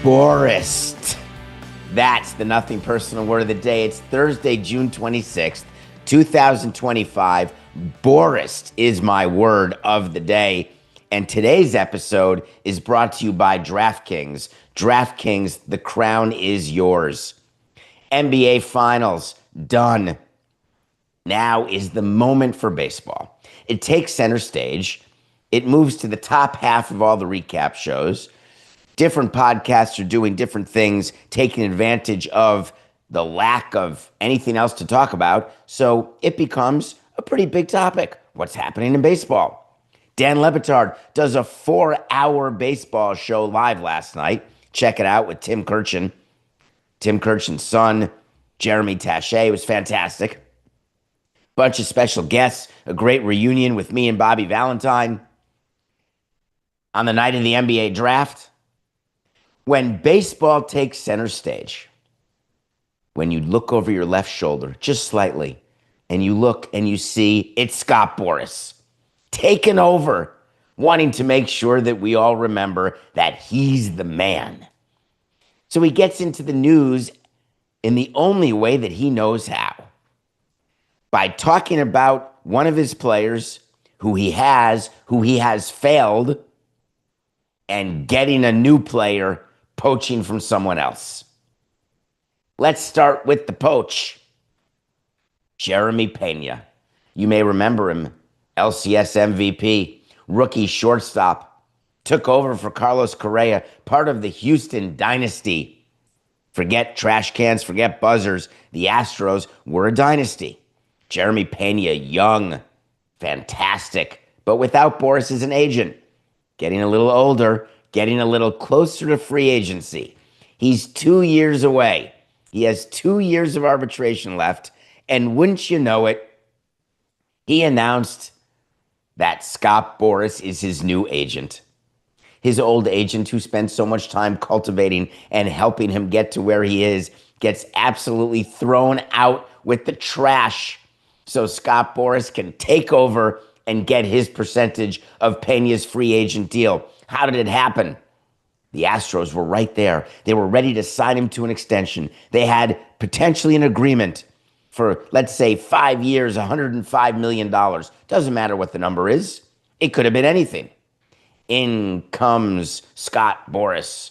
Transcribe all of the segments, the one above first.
Boras'd. That's the nothing personal word of the day. It's Thursday, June 26th, 2025. Boras'd is my word of the day. And today's episode is brought to you by DraftKings. DraftKings, the crown is yours. NBA Finals, done. Now is the moment for baseball. It takes center stage. It moves to the top half of all the recap shows. Different podcasts are doing different things, taking advantage of the lack of anything else to talk about. So it becomes a pretty big topic. What's happening in baseball? Dan Le Batard does a 4-hour baseball show live last night. Check it out with Tim Kurkjian. Tim Kurkjian's son, Jeremy Taché. It was fantastic. Bunch of special guests, a great reunion with me and Bobby Valentine on the night of the NBA draft. When baseball takes center stage, when you look over your left shoulder just slightly and you look and you see it's Scott Boras taking over, wanting to make sure that we all remember that he's the man. So he gets into the news in the only way that he knows how, by talking about one of his players who he has failed, and getting a new player poaching from someone else. Let's start with the poach. Jeremy Pena. You may remember him. LCS MVP, rookie shortstop. Took over for Carlos Correa, part of the Houston dynasty. Forget trash cans, forget buzzers. The Astros were a dynasty. Jeremy Pena, young, fantastic, but without Boras as an agent. Getting a little older, getting a little closer to free agency. He's 2 years away. He has 2 years of arbitration left. And wouldn't you know it, he announced that Scott Boras is his new agent. His old agent, who spent so much time cultivating and helping him get to where he is, gets absolutely thrown out with the trash so Scott Boras can take over and get his percentage of Pena's free agent deal. How did it happen? The Astros were right there. They were ready to sign him to an extension. They had potentially an agreement for, let's say, 5 years, $105 million. Doesn't matter what the number is. It could have been anything. In comes Scott Boras.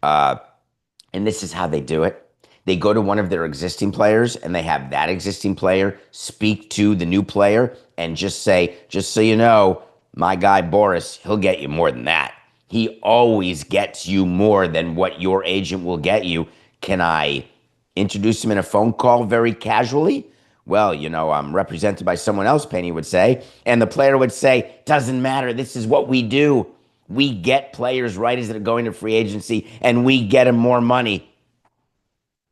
And this is how they do it. They go to one of their existing players and they have that existing player speak to the new player and just say, just so you know, my guy Boras, he'll get you more than that. He always gets you more than what your agent will get you. Can I introduce him in a phone call very casually? Well, you know, I'm represented by someone else, Penny would say. And the player would say, doesn't matter. This is what we do. We get players right as they're going to free agency and we get them more money.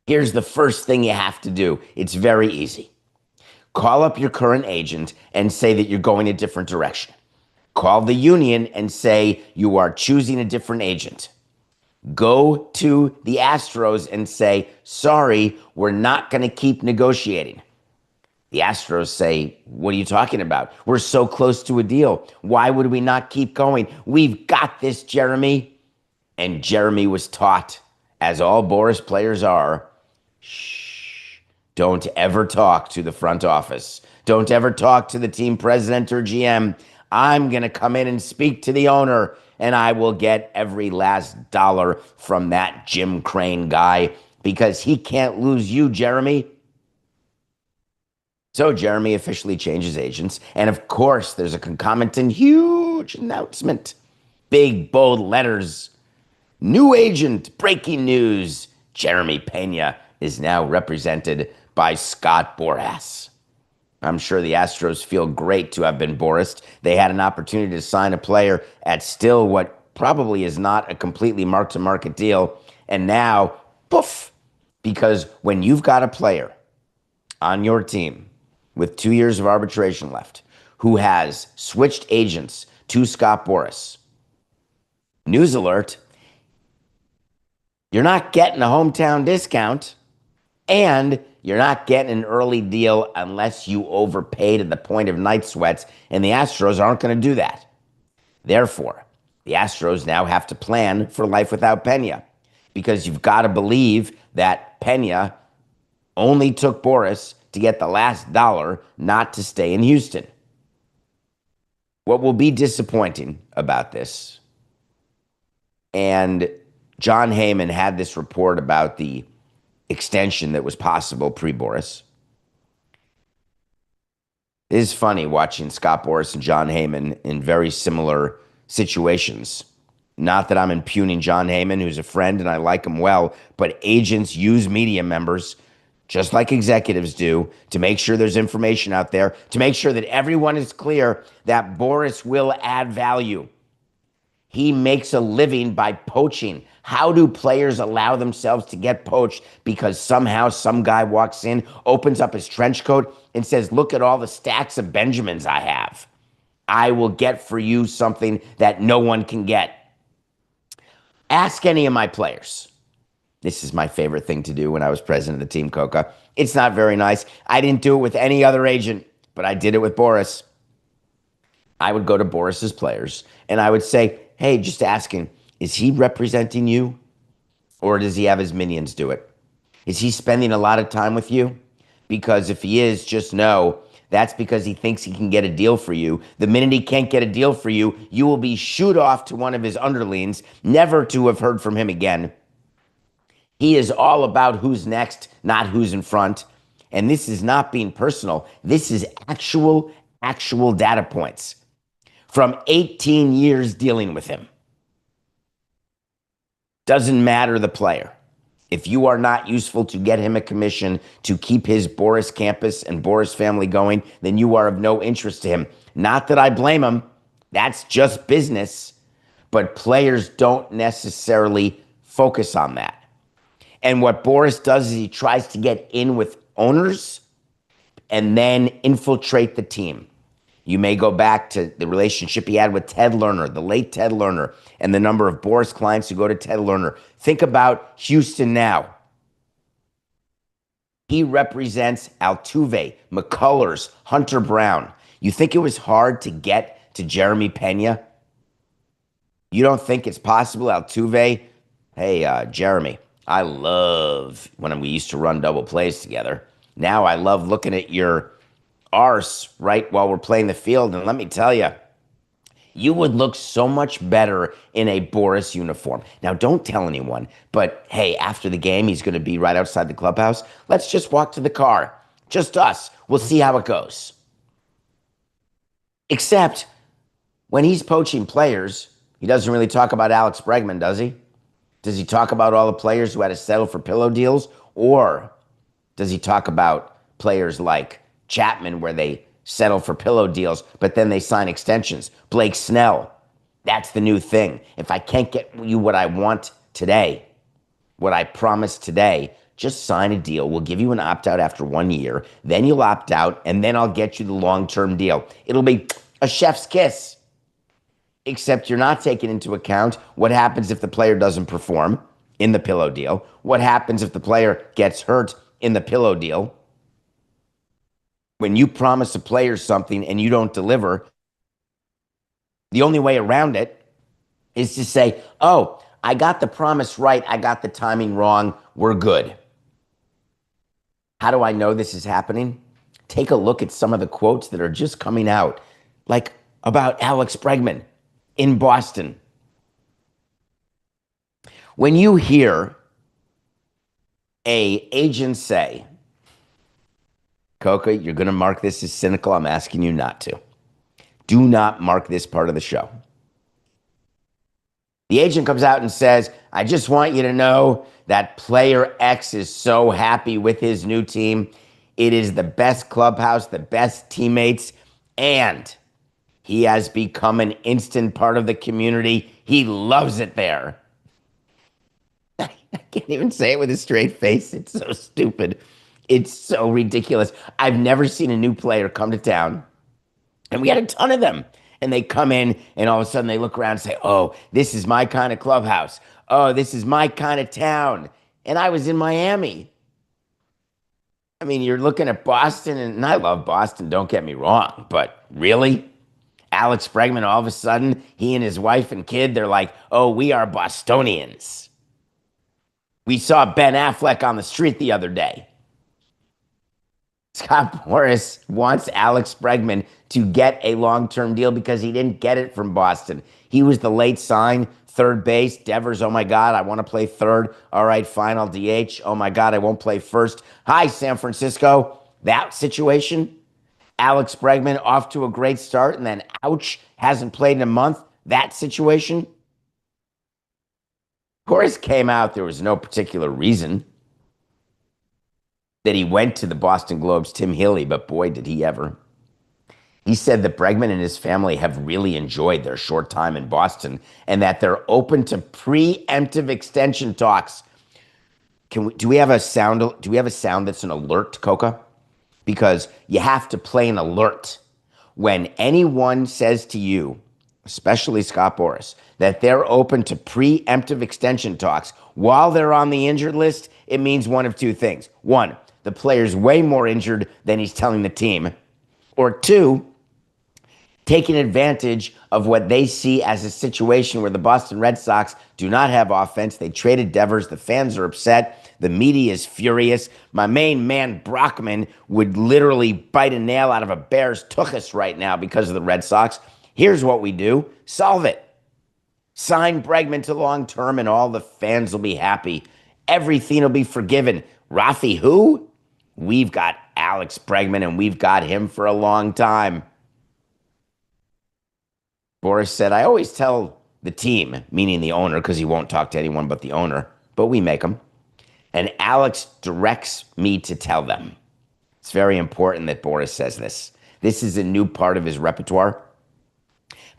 Here's the first thing you have to do. It's very easy. Call up your current agent and say that you're going a different direction. Call the union and say you are choosing a different agent. Go to the Astros and say, sorry, we're not going to keep negotiating. The Astros say, what are you talking about? We're so close to a deal. Why would we not keep going? We've got this, Jeremy. And Jeremy was taught, as all Boras players are, shh, don't ever talk to the front office. Don't ever talk to the team president or GM. I'm going to come in and speak to the owner, and I will get every last dollar from that Jim Crane guy because he can't lose you, Jeremy. So Jeremy officially changes agents, and of course, there's a concomitant huge announcement. Big, bold letters. New agent, breaking news. Jeremy Pena is now represented by Scott Boras. I'm sure the Astros feel great to have been Boras'd. They had an opportunity to sign a player at still what probably is not a completely mark-to-market deal. And now, poof, because when you've got a player on your team with 2 years of arbitration left who has switched agents to Scott Boras, news alert, you're not getting a hometown discount, and you're not getting an early deal unless you overpay to the point of night sweats, and the Astros aren't going to do that. Therefore, the Astros now have to plan for life without Pena, because you've got to believe that Pena only took Boras to get the last dollar, not to stay in Houston. What will be disappointing about this, and John Heyman had this report about the extension that was possible pre-Boras. It is funny watching Scott Boras and John Heyman in very similar situations. Not that I'm impugning John Heyman, who's a friend and I like him well, but agents use media members, just like executives do, to make sure there's information out there, to make sure that everyone is clear that Boras will add value. He makes a living by poaching. How do players allow themselves to get poached? Because somehow some guy walks in, opens up his trench coat, and says, look at all the stacks of Benjamins I have. I will get for you something that no one can get. Ask any of my players. This is my favorite thing to do when I was president of the team, Coca. It's not very nice. I didn't do it with any other agent, but I did it with Boras. I would go to Boras's players and I would say, hey, just asking, is he representing you or does he have his minions do it? Is he spending a lot of time with you? Because if he is, just know that's because he thinks he can get a deal for you. The minute he can't get a deal for you, you will be shooed off to one of his underlings, never to have heard from him again. He is all about who's next, not who's in front. And this is not being personal. This is actual data points from 18 years dealing with him. Doesn't matter the player. If you are not useful to get him a commission to keep his Boras campus and Boras family going, then you are of no interest to him. Not that I blame him. That's just business. But players don't necessarily focus on that. And what Boras does is he tries to get in with owners and then infiltrate the team. You may go back to the relationship he had with Ted Lerner, the late Ted Lerner, and the number of Boras clients who go to Ted Lerner. Think about Houston now. He represents Altuve, McCullers, Hunter Brown. You think it was hard to get to Jeremy Pena? You don't think it's possible, Altuve? Hey, Jeremy, I love when we used to run double plays together. Now I love looking at your arse right while we're playing the field. And let me tell you, you would look so much better in a Boras uniform. Now, don't tell anyone, but hey, after the game, he's going to be right outside the clubhouse. Let's just walk to the car. Just us. We'll see how it goes. Except when he's poaching players, he doesn't really talk about Alex Bregman, does he? Does he talk about all the players who had to settle for pillow deals? Or does he talk about players like Chapman where they settle for pillow deals, but then they sign extensions? Blake Snell, that's the new thing. If I can't get you what I want today, what I promised today, just sign a deal. We'll give you an opt-out after 1 year. Then you'll opt out, and then I'll get you the long-term deal. It'll be a chef's kiss. Except you're not taking into account what happens if the player doesn't perform in the pillow deal. What happens if the player gets hurt in the pillow deal? When you promise a player something and you don't deliver, the only way around it is to say, oh, I got the promise right. I got the timing wrong. We're good. How do I know this is happening? Take a look at some of the quotes that are just coming out, like about Alex Bregman in Boston. When you hear an agent say, Coca, you're going to mark this as cynical. I'm asking you not to. Do not mark this part of the show. The agent comes out and says, I just want you to know that player X is so happy with his new team. It is the best clubhouse, the best teammates, and he has become an instant part of the community. He loves it there. I can't even say it with a straight face. It's so stupid. It's so ridiculous. I've never seen a new player come to town, and we had a ton of them. And they come in, and all of a sudden they look around and say, oh, this is my kind of clubhouse. Oh, this is my kind of town. And I was in Miami. You're looking at Boston, and I love Boston, don't get me wrong. But really? Alex Bregman, all of a sudden, he and his wife and kid, they're like, oh, we are Bostonians. We saw Ben Affleck on the street the other day. Scott Boras wants Alex Bregman to get a long-term deal because he didn't get it from Boston. He was the late sign, third base. Devers, oh my God, I want to play third. All right, fine, I'll DH. Oh my God, I won't play first. Hi, San Francisco. That situation. Alex Bregman off to a great start and then ouch, hasn't played in a month. That situation. Boras came out, there was no particular reason that he went to the Boston Globe's Tim Healy, but boy, did he ever. He said that Bregman and his family have really enjoyed their short time in Boston and that they're open to preemptive extension talks. Do we have a sound that's an alert, Coca? Because you have to play an alert when anyone says to you, especially Scott Boras, that they're open to preemptive extension talks while they're on the injured list. It means one of two things. One, the player's way more injured than he's telling the team. Or two, taking advantage of what they see as a situation where the Boston Red Sox do not have offense. They traded Devers. The fans are upset. The media is furious. My main man, Brockman, would literally bite a nail out of a bear's tuchus right now because of the Red Sox. Here's what we do. Solve it. Sign Bregman to long term and all the fans will be happy. Everything will be forgiven. Rafi who? We've got Alex Bregman and we've got him for a long time. Boras said, I always tell the team, meaning the owner, because he won't talk to anyone but the owner, but we make him. And Alex directs me to tell them. It's very important that Boras says this. This is a new part of his repertoire.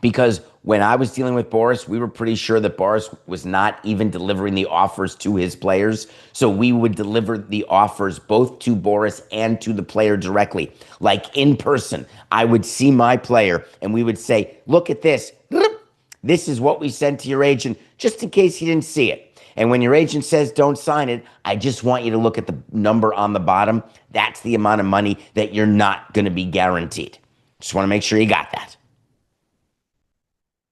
Because when I was dealing with Boras, we were pretty sure that Boras was not even delivering the offers to his players. So we would deliver the offers both to Boras and to the player directly. Like in person, I would see my player and we would say, look at this. This is what we sent to your agent, just in case he didn't see it. And when your agent says don't sign it, I just want you to look at the number on the bottom. That's the amount of money that you're not going to be guaranteed. Just want to make sure you got that.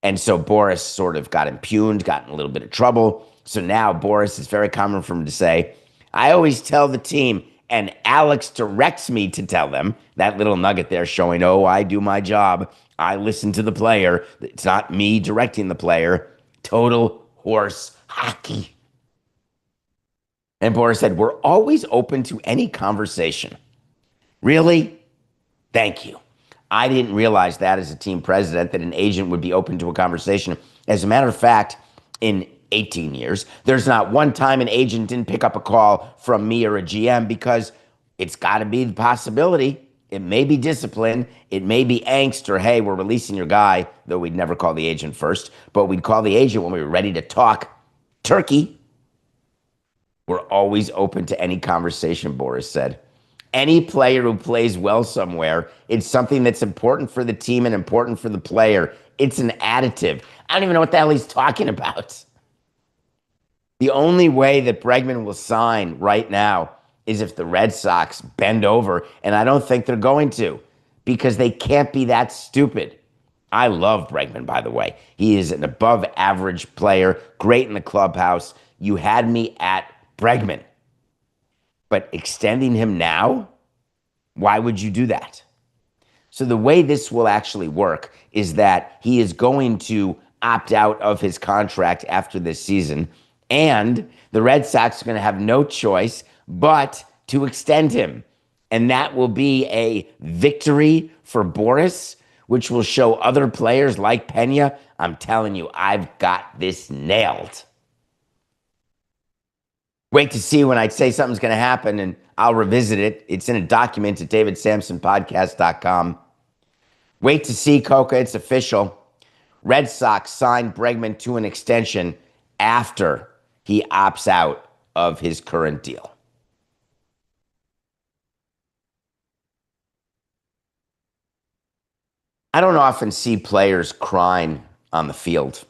And so Boras sort of got impugned, got in a little bit of trouble. So now Boras, it's very common for him to say, I always tell the team, and Alex directs me to tell them. That little nugget there showing, oh, I do my job. I listen to the player. It's not me directing the player. Total horse hockey. And Boras said, we're always open to any conversation. Really? Thank you. I didn't realize that as a team president, that an agent would be open to a conversation. As a matter of fact, in 18 years, there's not one time an agent didn't pick up a call from me or a GM because it's got to be the possibility. It may be discipline. It may be angst or, hey, we're releasing your guy, though we'd never call the agent first. But we'd call the agent when we were ready to talk turkey. We're always open to any conversation, Boras said. Any player who plays well somewhere, it's something that's important for the team and important for the player. It's an additive. I don't even know what the hell he's talking about. The only way that Bregman will sign right now is if the Red Sox bend over, and I don't think they're going to because they can't be that stupid. I love Bregman, by the way. He is an above-average player, great in the clubhouse. You had me at Bregman. But extending him now, why would you do that? So the way this will actually work is that he is going to opt out of his contract after this season, and the Red Sox are going to have no choice but to extend him. And that will be a victory for Boras, which will show other players like Pena, I'm telling you, I've got this nailed. Wait to see when I say something's going to happen, and I'll revisit it. It's in a document at davidsamsonpodcast.com. Wait to see, Coca. It's official. Red Sox signed Bregman to an extension after he opts out of his current deal. I don't often see players crying on the field.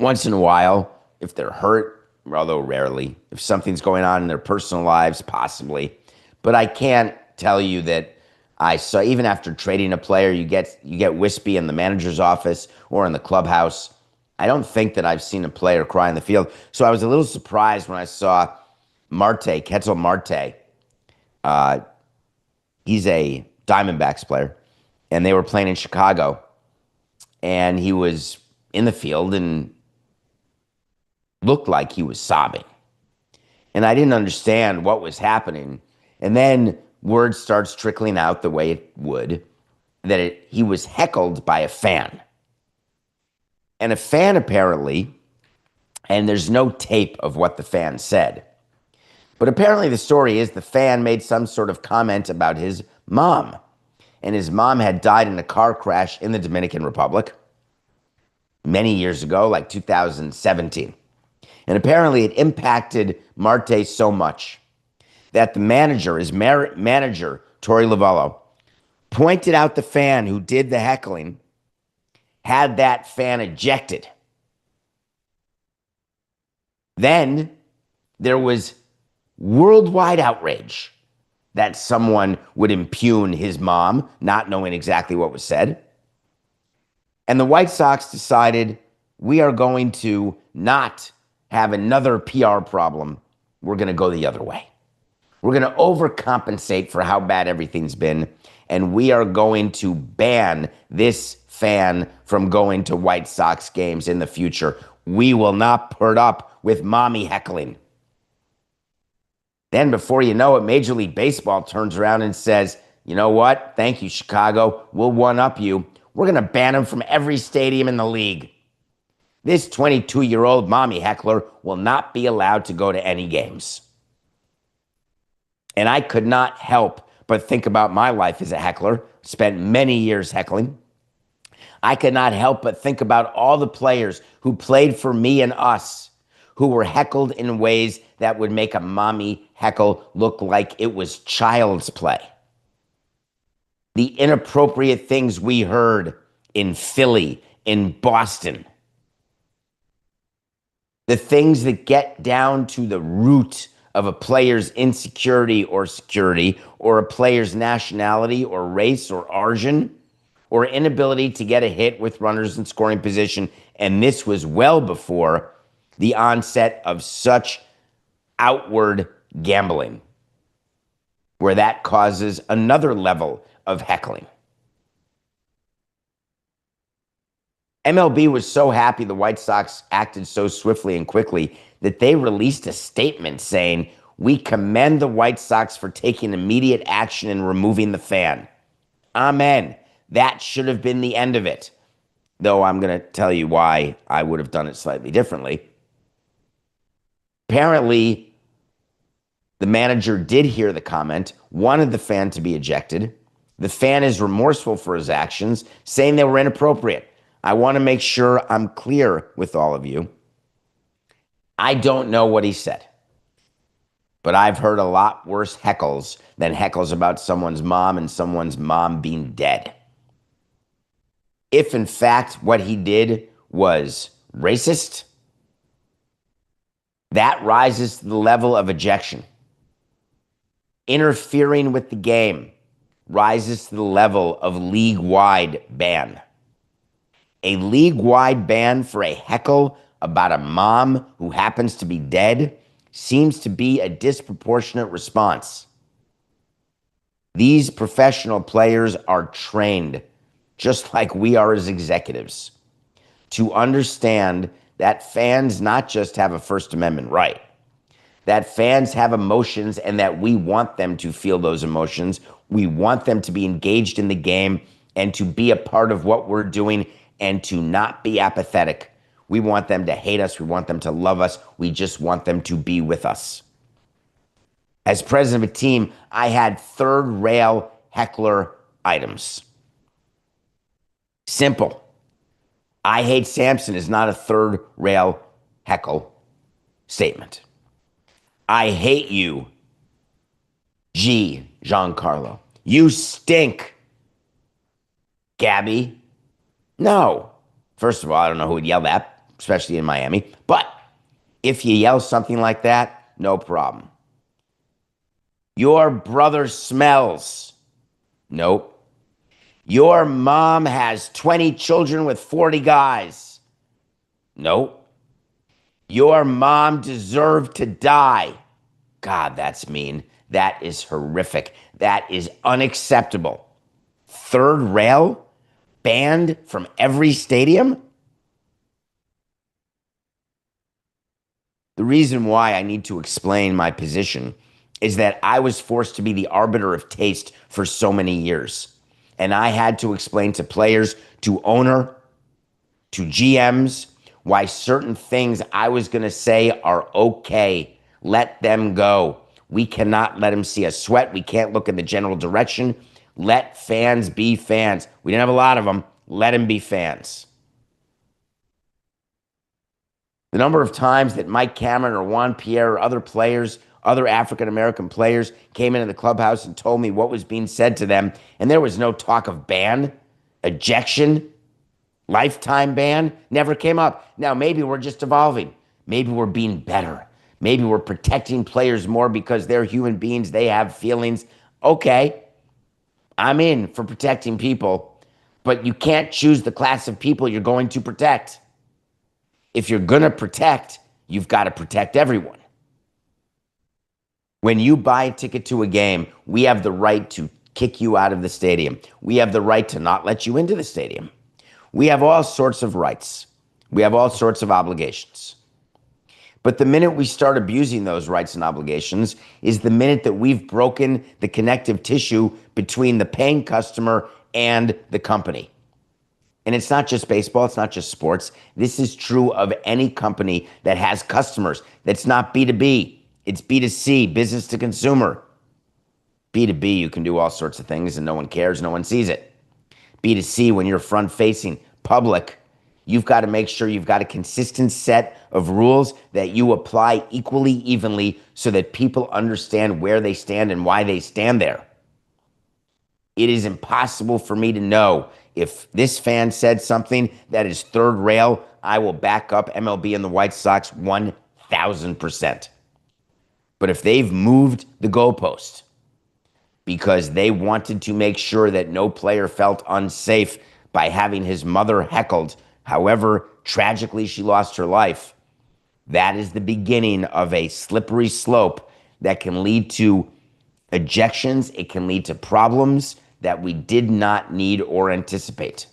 Once in a while, if they're hurt, although rarely, if something's going on in their personal lives, possibly. But I can't tell you that I saw even after trading a player, you get wispy in the manager's office or in the clubhouse. I don't think that I've seen a player cry in the field. So I was a little surprised when I saw Marte, Ketel Marte. He's a Diamondbacks player, and they were playing in Chicago, and he was in the field and looked like he was sobbing. And I didn't understand what was happening. And then word starts trickling out the way it would, that he was heckled by a fan. And a fan apparently, and there's no tape of what the fan said, but apparently the story is the fan made some sort of comment about his mom. And his mom had died in a car crash in the Dominican Republic many years ago, like 2017. And apparently it impacted Marte so much that the manager, his manager, Torey Lovullo, pointed out the fan who did the heckling, had that fan ejected. Then there was worldwide outrage that someone would impugn his mom, not knowing exactly what was said. And the White Sox decided, we are going to not have another PR problem. We're going to go the other way. We're going to overcompensate for how bad everything's been, and we are going to ban this fan from going to White Sox games in the future. We will not put up with mommy heckling. Then before you know it, Major League Baseball turns around and says, you know what? Thank you, Chicago. We'll one-up you. We're going to ban him from every stadium in the league. This 22-year-old mommy heckler will not be allowed to go to any games. And I could not help but think about my life as a heckler. Spent many years heckling. I could not help but think about all the players who played for me and us, who were heckled in ways that would make a mommy heckle look like it was child's play. The inappropriate things we heard in Philly, in Boston. The things that get down to the root of a player's insecurity or security, or a player's nationality or race or origin, or inability to get a hit with runners in scoring position. And this was well before the onset of such outward gambling, where that causes another level of heckling. MLB was so happy the White Sox acted so swiftly and quickly that they released a statement saying, we commend the White Sox for taking immediate action and removing the fan. Amen. That should have been the end of it. Though I'm going to tell you why I would have done it slightly differently. Apparently, the manager did hear the comment, wanted the fan to be ejected. The fan is remorseful for his actions, saying they were inappropriate. I want to make sure I'm clear with all of you. I don't know what he said, but I've heard a lot worse heckles than heckles about someone's mom and someone's mom being dead. If in fact what he did was racist, that rises to the level of ejection. Interfering with the game rises to the level of league-wide ban. A league-wide ban for a heckle about a mom who happens to be dead seems to be a disproportionate response. These professional players are trained, just like we are as executives, to understand that fans not just have a First Amendment right, that fans have emotions and that we want them to feel those emotions. We want them to be engaged in the game and to be a part of what we're doing and to not be apathetic. We want them to hate us. We want them to love us. We just want them to be with us. As president of a team, I had third rail heckler items. Simple. I hate Samson is not a third rail heckle statement. I hate you, Giancarlo. You stink, Gabby. No. First of all, I don't know who would yell that, especially in Miami. But if you yell something like that, no problem. Your brother smells. Nope. Your mom has 20 children with 40 guys. Nope. Your mom deserved to die. God, that's mean. That is horrific. That is unacceptable. Third rail banned from every stadium? The reason why I need to explain my position is that I was forced to be the arbiter of taste for so many years. And I had to explain to players, to owner, to GMs, why certain things I was going to say are okay. Let them go. We cannot let them see us sweat. We can't look in the general direction. Let fans be fans. We didn't have a lot of them. Let them be fans. The number of times that Mike Cameron or Juan Pierre or other players, other African-American players came into the clubhouse and told me what was being said to them, and there was no talk of ban, ejection, lifetime ban, never came up. Now, maybe we're just evolving. Maybe we're being better. Maybe we're protecting players more because they're human beings. They have feelings. Okay, I'm in for protecting people, but you can't choose the class of people you're going to protect. If you're going to protect, you've got to protect everyone. When you buy a ticket to a game, we have the right to kick you out of the stadium. We have the right to not let you into the stadium. We have all sorts of rights. We have all sorts of obligations. But the minute we start abusing those rights and obligations is the minute that we've broken the connective tissue between the paying customer and the company. And it's not just baseball, it's not just sports. This is true of any company that has customers. That's not B2B, it's B2C, business to consumer. B2B, you can do all sorts of things and no one cares, no one sees it. B2C, when you're front facing, public, you've got to make sure you've got a consistent set of rules that you apply equally, evenly, so that people understand where they stand and why they stand there. It is impossible for me to know if this fan said something that is third rail. I will back up MLB and the White Sox 1,000%. But if they've moved the goalpost because they wanted to make sure that no player felt unsafe by having his mother heckled, however tragically she lost her life, that is the beginning of a slippery slope that can lead to ejections. It can lead to problems that we did not need or anticipate.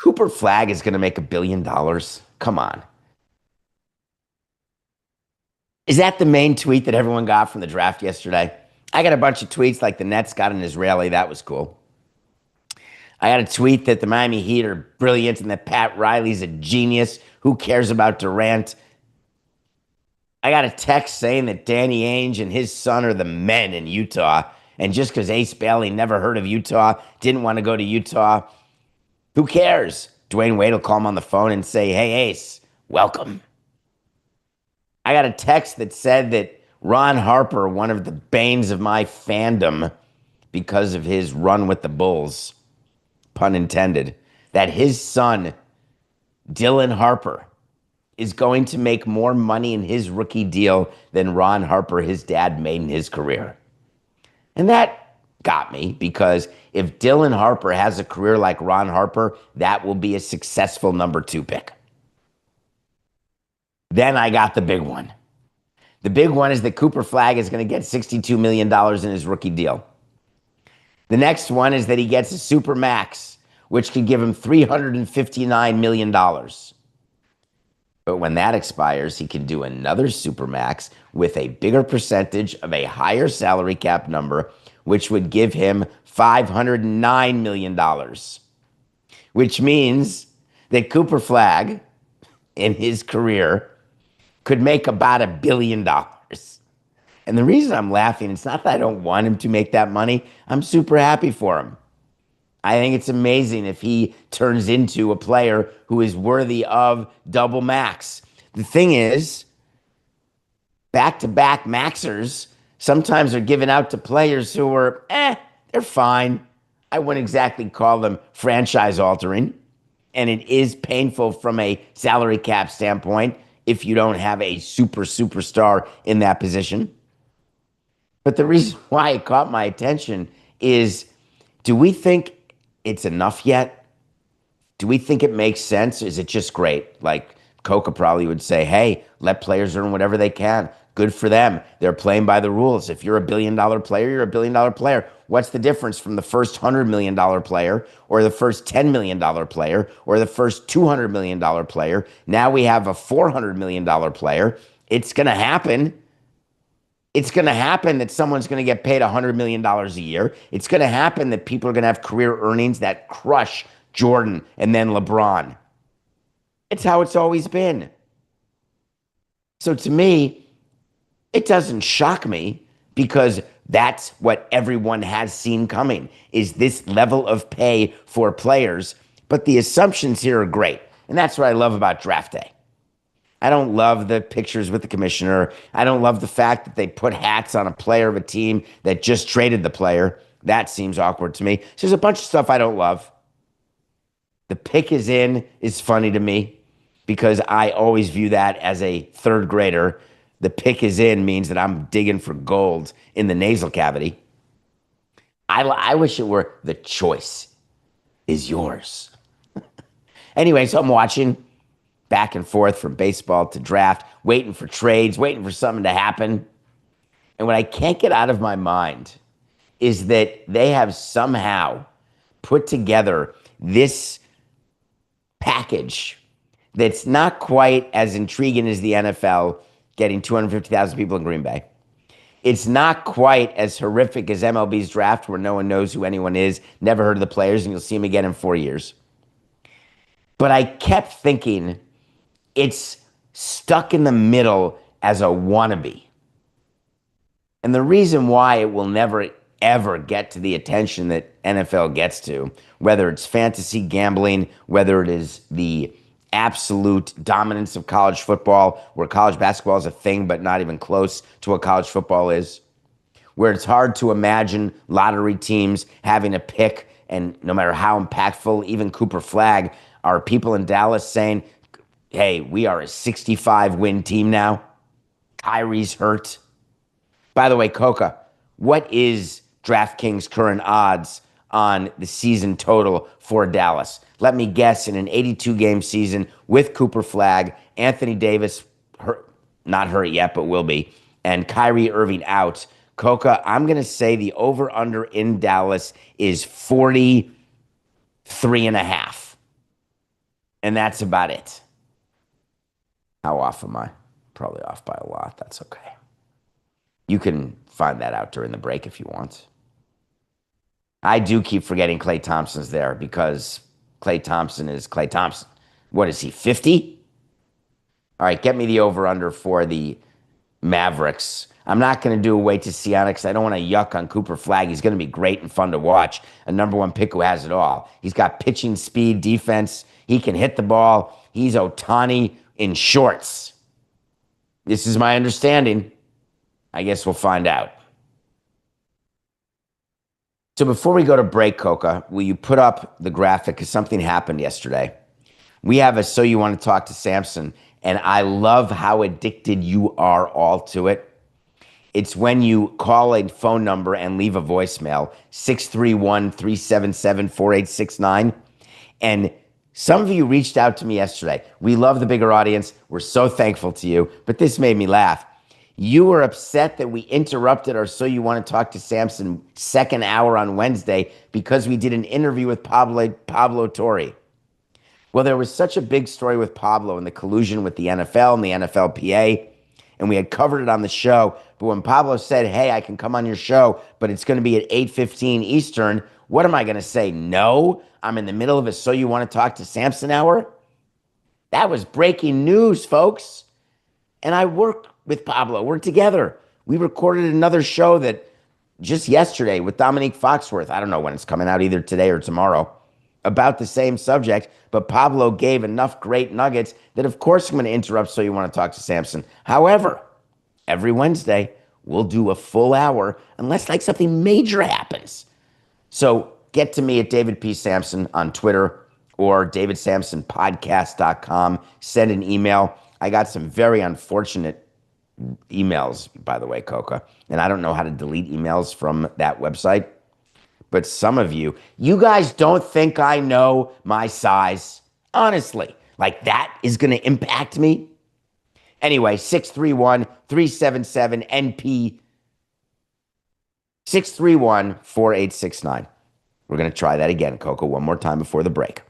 Cooper Flagg is going to make $1 billion. Come on. Is that the main tweet that everyone got from the draft yesterday? I got a bunch of tweets like the Nets got an Israeli. That was cool. I got a tweet that the Miami Heat are brilliant and that Pat Riley's a genius. Who cares about Durant? I got a text saying that Danny Ainge and his son are the men in Utah. And just because Ace Bailey never heard of Utah, didn't want to go to Utah, who cares? Dwayne Wade will call him on the phone and say, hey, Ace, welcome. I got a text that said that Ron Harper, one of the banes of my fandom because of his run with the Bulls, pun intended, that his son, Dylan Harper, is going to make more money in his rookie deal than Ron Harper, his dad, made in his career. And that got me because if Dylan Harper has a career like Ron Harper, that will be a successful number 2 pick. Then I got the big one. The big one is that Cooper Flagg is going to get $62 million in his rookie deal. The next one is that he gets a super max, which could give him $359 million. But when that expires, he can do another super max with a bigger percentage of a higher salary cap number, which would give him $509 million, which means that Cooper Flagg, in his career, could make about $1 billion. And the reason I'm laughing, it's not that I don't want him to make that money. I'm super happy for him. I think it's amazing if he turns into a player who is worthy of double max. The thing is, back-to-back maxers sometimes are given out to players who are, they're fine. I wouldn't exactly call them franchise-altering. And it is painful from a salary cap standpoint if you don't have a superstar in that position. But the reason why it caught my attention is, do we think it's enough yet? Do we think it makes sense? Is it just great? Like Coca probably would say, hey, let players earn whatever they can. Good for them. They're playing by the rules. If you're a $1 billion player, you're a $1 billion player. What's the difference from the first $100 million player or the first $10 million player or the first $200 million player? Now we have a $400 million player. It's going to happen. It's going to happen that someone's going to get paid $100 million a year. It's going to happen that people are going to have career earnings that crush Jordan and then LeBron. It's how it's always been. So to me, it doesn't shock me because that's what everyone has seen coming, is this level of pay for players. But the assumptions here are great. And that's what I love about draft day. I don't love the pictures with the commissioner. I don't love the fact that they put hats on a player of a team that just traded the player. That seems awkward to me. So there's a bunch of stuff I don't love. The pick is in is funny to me because I always view that as a third grader. The pick is in means that I'm digging for gold in the nasal cavity. I wish it were the choice is yours. Anyway, so I'm watching back and forth from baseball to draft, waiting for trades, waiting for something to happen. And what I can't get out of my mind is that they have somehow put together this package that's not quite as intriguing as the NFL getting 250,000 people in Green Bay. It's not quite as horrific as MLB's draft where no one knows who anyone is, never heard of the players, and you'll see them again in 4 years. But I kept thinking it's stuck in the middle as a wannabe. And the reason why it will never, ever get to the attention that NFL gets to, whether it's fantasy gambling, whether it is the absolute dominance of college football, where college basketball is a thing but not even close to what college football is, where it's hard to imagine lottery teams having a pick, and no matter how impactful, even Cooper Flagg, are people in Dallas saying, hey, we are a 65-win team now. Kyrie's hurt. By the way, Coca, what is DraftKings' current odds on the season total for Dallas? Let me guess, in an 82-game season with Cooper Flagg, Anthony Davis, not hurt yet, but will be, and Kyrie Irving out. Coca, I'm going to say the over-under in Dallas is 43.5. And that's about it. How off am I? Probably off by a lot. That's okay. You can find that out during the break if you want. I do keep forgetting Klay Thompson's there because Klay Thompson is Klay Thompson. What is he, 50? All right, get me the over-under for the Mavericks. I'm not going to do a wait to see on it because I don't want to yuck on Cooper Flagg. He's going to be great and fun to watch. A number one pick who has it all. He's got pitching, speed, defense. He can hit the ball. He's Ohtani in shorts. This is my understanding. I guess we'll find out. So before we go to break, Coca, will you put up the graphic? Because something happened yesterday. We have a So You Want to Talk to Samson, and I love how addicted you are all to it. It's when you call a phone number and leave a voicemail, 631-377-4869. And some of you reached out to me yesterday. We love the bigger audience. We're so thankful to you. But this made me laugh. You were upset that we interrupted our So You Want to Talk to Samson second hour on Wednesday because we did an interview with Pablo Torre. Well, there was such a big story with Pablo and the collusion with the NFL and the NFLPA, and we had covered it on the show. But when Pablo said, hey, I can come on your show, but it's going to be at 8:15 Eastern, what am I going to say? No, I'm in the middle of a So You Want to Talk to Samson hour? That was breaking news, folks. And I work with Pablo. We're together. We recorded another show that just yesterday with Dominique Foxworth. I don't know when it's coming out, either today or tomorrow, about the same subject. But Pablo gave enough great nuggets that, of course, I'm going to interrupt So You Want to Talk to Samson. However, every Wednesday, we'll do a full hour unless like something major happens. So get to me at David P. Samson on Twitter or davidsamsonpodcast.com. Send an email. I got some very unfortunate emails, by the way, Coca. And I don't know how to delete emails from that website. But some of you guys don't think I know my size. Honestly, like that is going to impact me. Anyway, 631-377-NP, 631-4869. We're going to try that again, Coco, one more time before the break.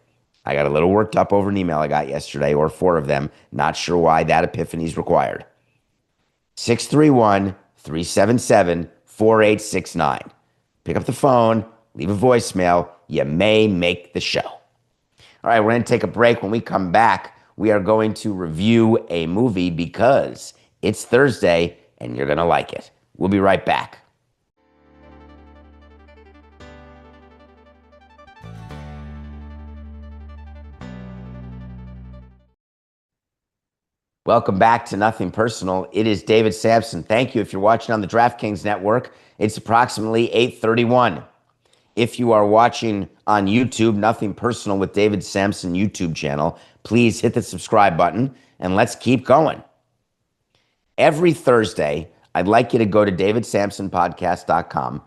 I got a little worked up over an email I got yesterday, or 4 of them. Not sure why that epiphany is required. 631-377-4869. Pick up the phone, leave a voicemail. You may make the show. All right, we're going to take a break. When we come back, we are going to review a movie because it's Thursday and you're going to like it. We'll be right back. Welcome back to Nothing Personal. It is David Samson. Thank you. If you're watching on the DraftKings Network, it's approximately 8:31. If you are watching on YouTube, Nothing Personal with David Samson YouTube channel, please hit the subscribe button and let's keep going. Every Thursday, I'd like you to go to davidsamsonpodcast.com,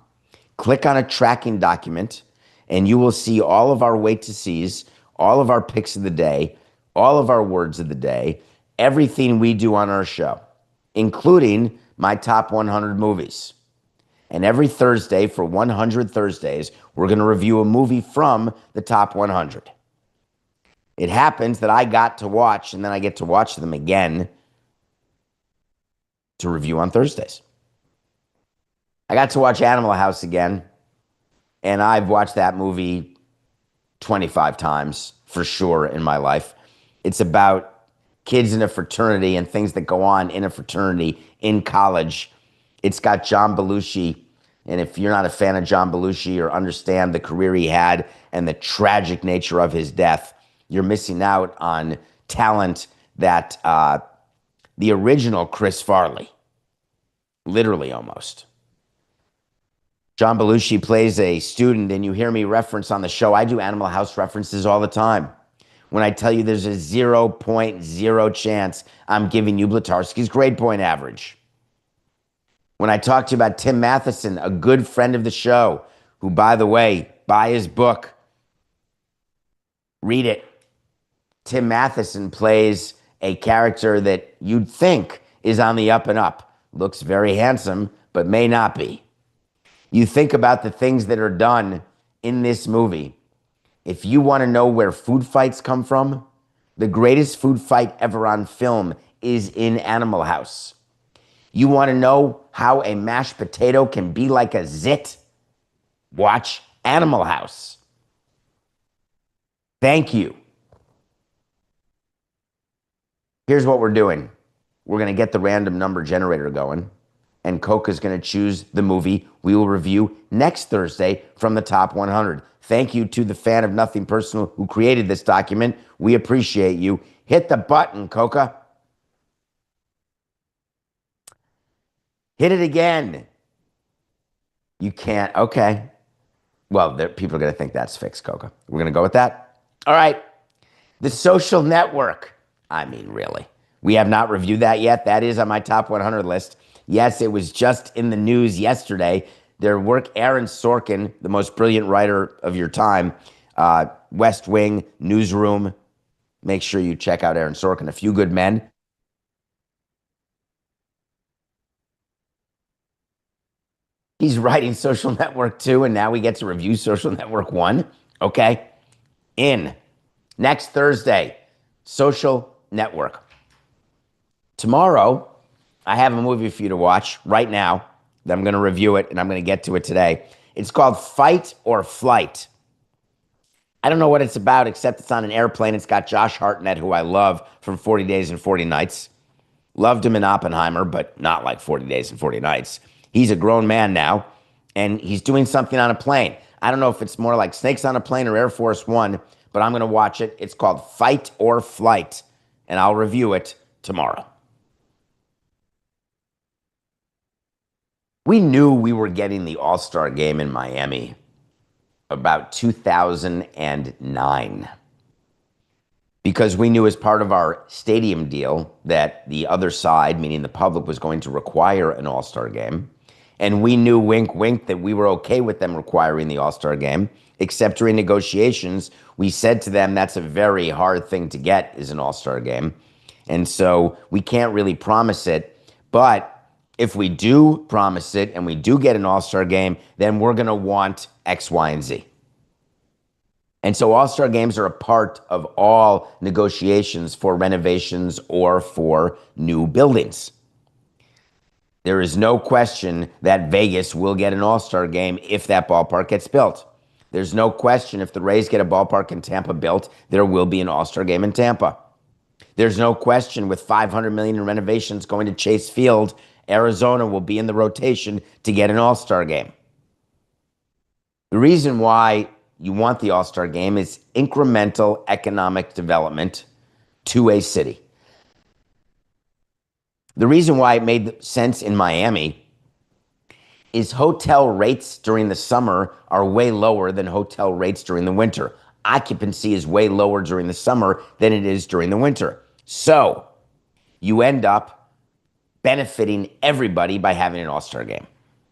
click on a tracking document, and you will see all of our wait to sees, all of our picks of the day, all of our words of the day, everything we do on our show, including my top 100 movies. And every Thursday for 100 Thursdays, we're going to review a movie from the top 100. It happens that I got to watch, and then I get to watch them again to review on Thursdays. I got to watch Animal House again, and I've watched that movie 25 times for sure in my life. It's about kids in a fraternity and things that go on in a fraternity in college. It's got John Belushi, and if you're not a fan of John Belushi or understand the career he had and the tragic nature of his death, you're missing out on talent that the original Chris Farley, literally almost. John Belushi plays a student, and you hear me reference on the show. I do Animal House references all the time. When I tell you there's a 0.0 chance I'm giving you Blatarski's grade point average. When I talk to you about Tim Matheson, a good friend of the show, who, by the way, buy his book, read it. Tim Matheson plays a character that you'd think is on the up and up. Looks very handsome, but may not be. You think about the things that are done in this movie. If you want to know where food fights come from, the greatest food fight ever on film is in Animal House. You want to know how a mashed potato can be like a zit? Watch Animal House. Thank you. Here's what we're doing. We're going to get the random number generator going, and Coca's going to choose the movie we will review next Thursday from the top 100. Thank you to the fan of Nothing Personal who created this document. We appreciate you. Hit the button, Coca. Hit it again. You can't. Okay. Well, people are going to think that's fixed, Coca. We're going to go with that. All right. The Social Network. I mean, really. We have not reviewed that yet. That is on my top 100 list. Yes, it was just in the news yesterday. Their work, Aaron Sorkin, the most brilliant writer of your time, West Wing, Newsroom. Make sure you check out Aaron Sorkin, A Few Good Men. He's writing Social Network 2, and now we get to review Social Network 1. Okay? Next Thursday, Social Network. Tomorrow, I have a movie for you to watch right now. I'm going to review it, and I'm going to get to it today. It's called Fight or Flight. I don't know what it's about, except it's on an airplane. It's got Josh Hartnett, who I love from 40 Days and 40 Nights. Loved him in Oppenheimer, but not like 40 Days and 40 Nights. He's a grown man now, and he's doing something on a plane. I don't know if it's more like Snakes on a Plane or Air Force One, but I'm going to watch it. It's called Fight or Flight, and I'll review it tomorrow. We knew we were getting the All-Star game in Miami about 2009. because we knew as part of our stadium deal that the other side, meaning the public, was going to require an All-Star game. And we knew, wink, wink, that we were okay with them requiring the All-Star game, except during negotiations, we said to them that's a very hard thing to get, is an All-Star game. And so we can't really promise it. But if we do promise it and we do get an All-Star game, then we're going to want X, Y, and Z. And so All-Star games are a part of all negotiations for renovations or for new buildings. There is no question that Vegas will get an All-Star game if that ballpark gets built. There's no question if the Rays get a ballpark in Tampa built, there will be an All-Star game in Tampa. There's no question with $500 million in renovations going to Chase Field, Arizona will be in the rotation to get an All-Star game. The reason why you want the All-Star game is incremental economic development to a city. The reason why it made sense in Miami is hotel rates during the summer are way lower than hotel rates during the winter. Occupancy is way lower during the summer than it is during the winter. So you end up benefiting everybody by having an All-Star game.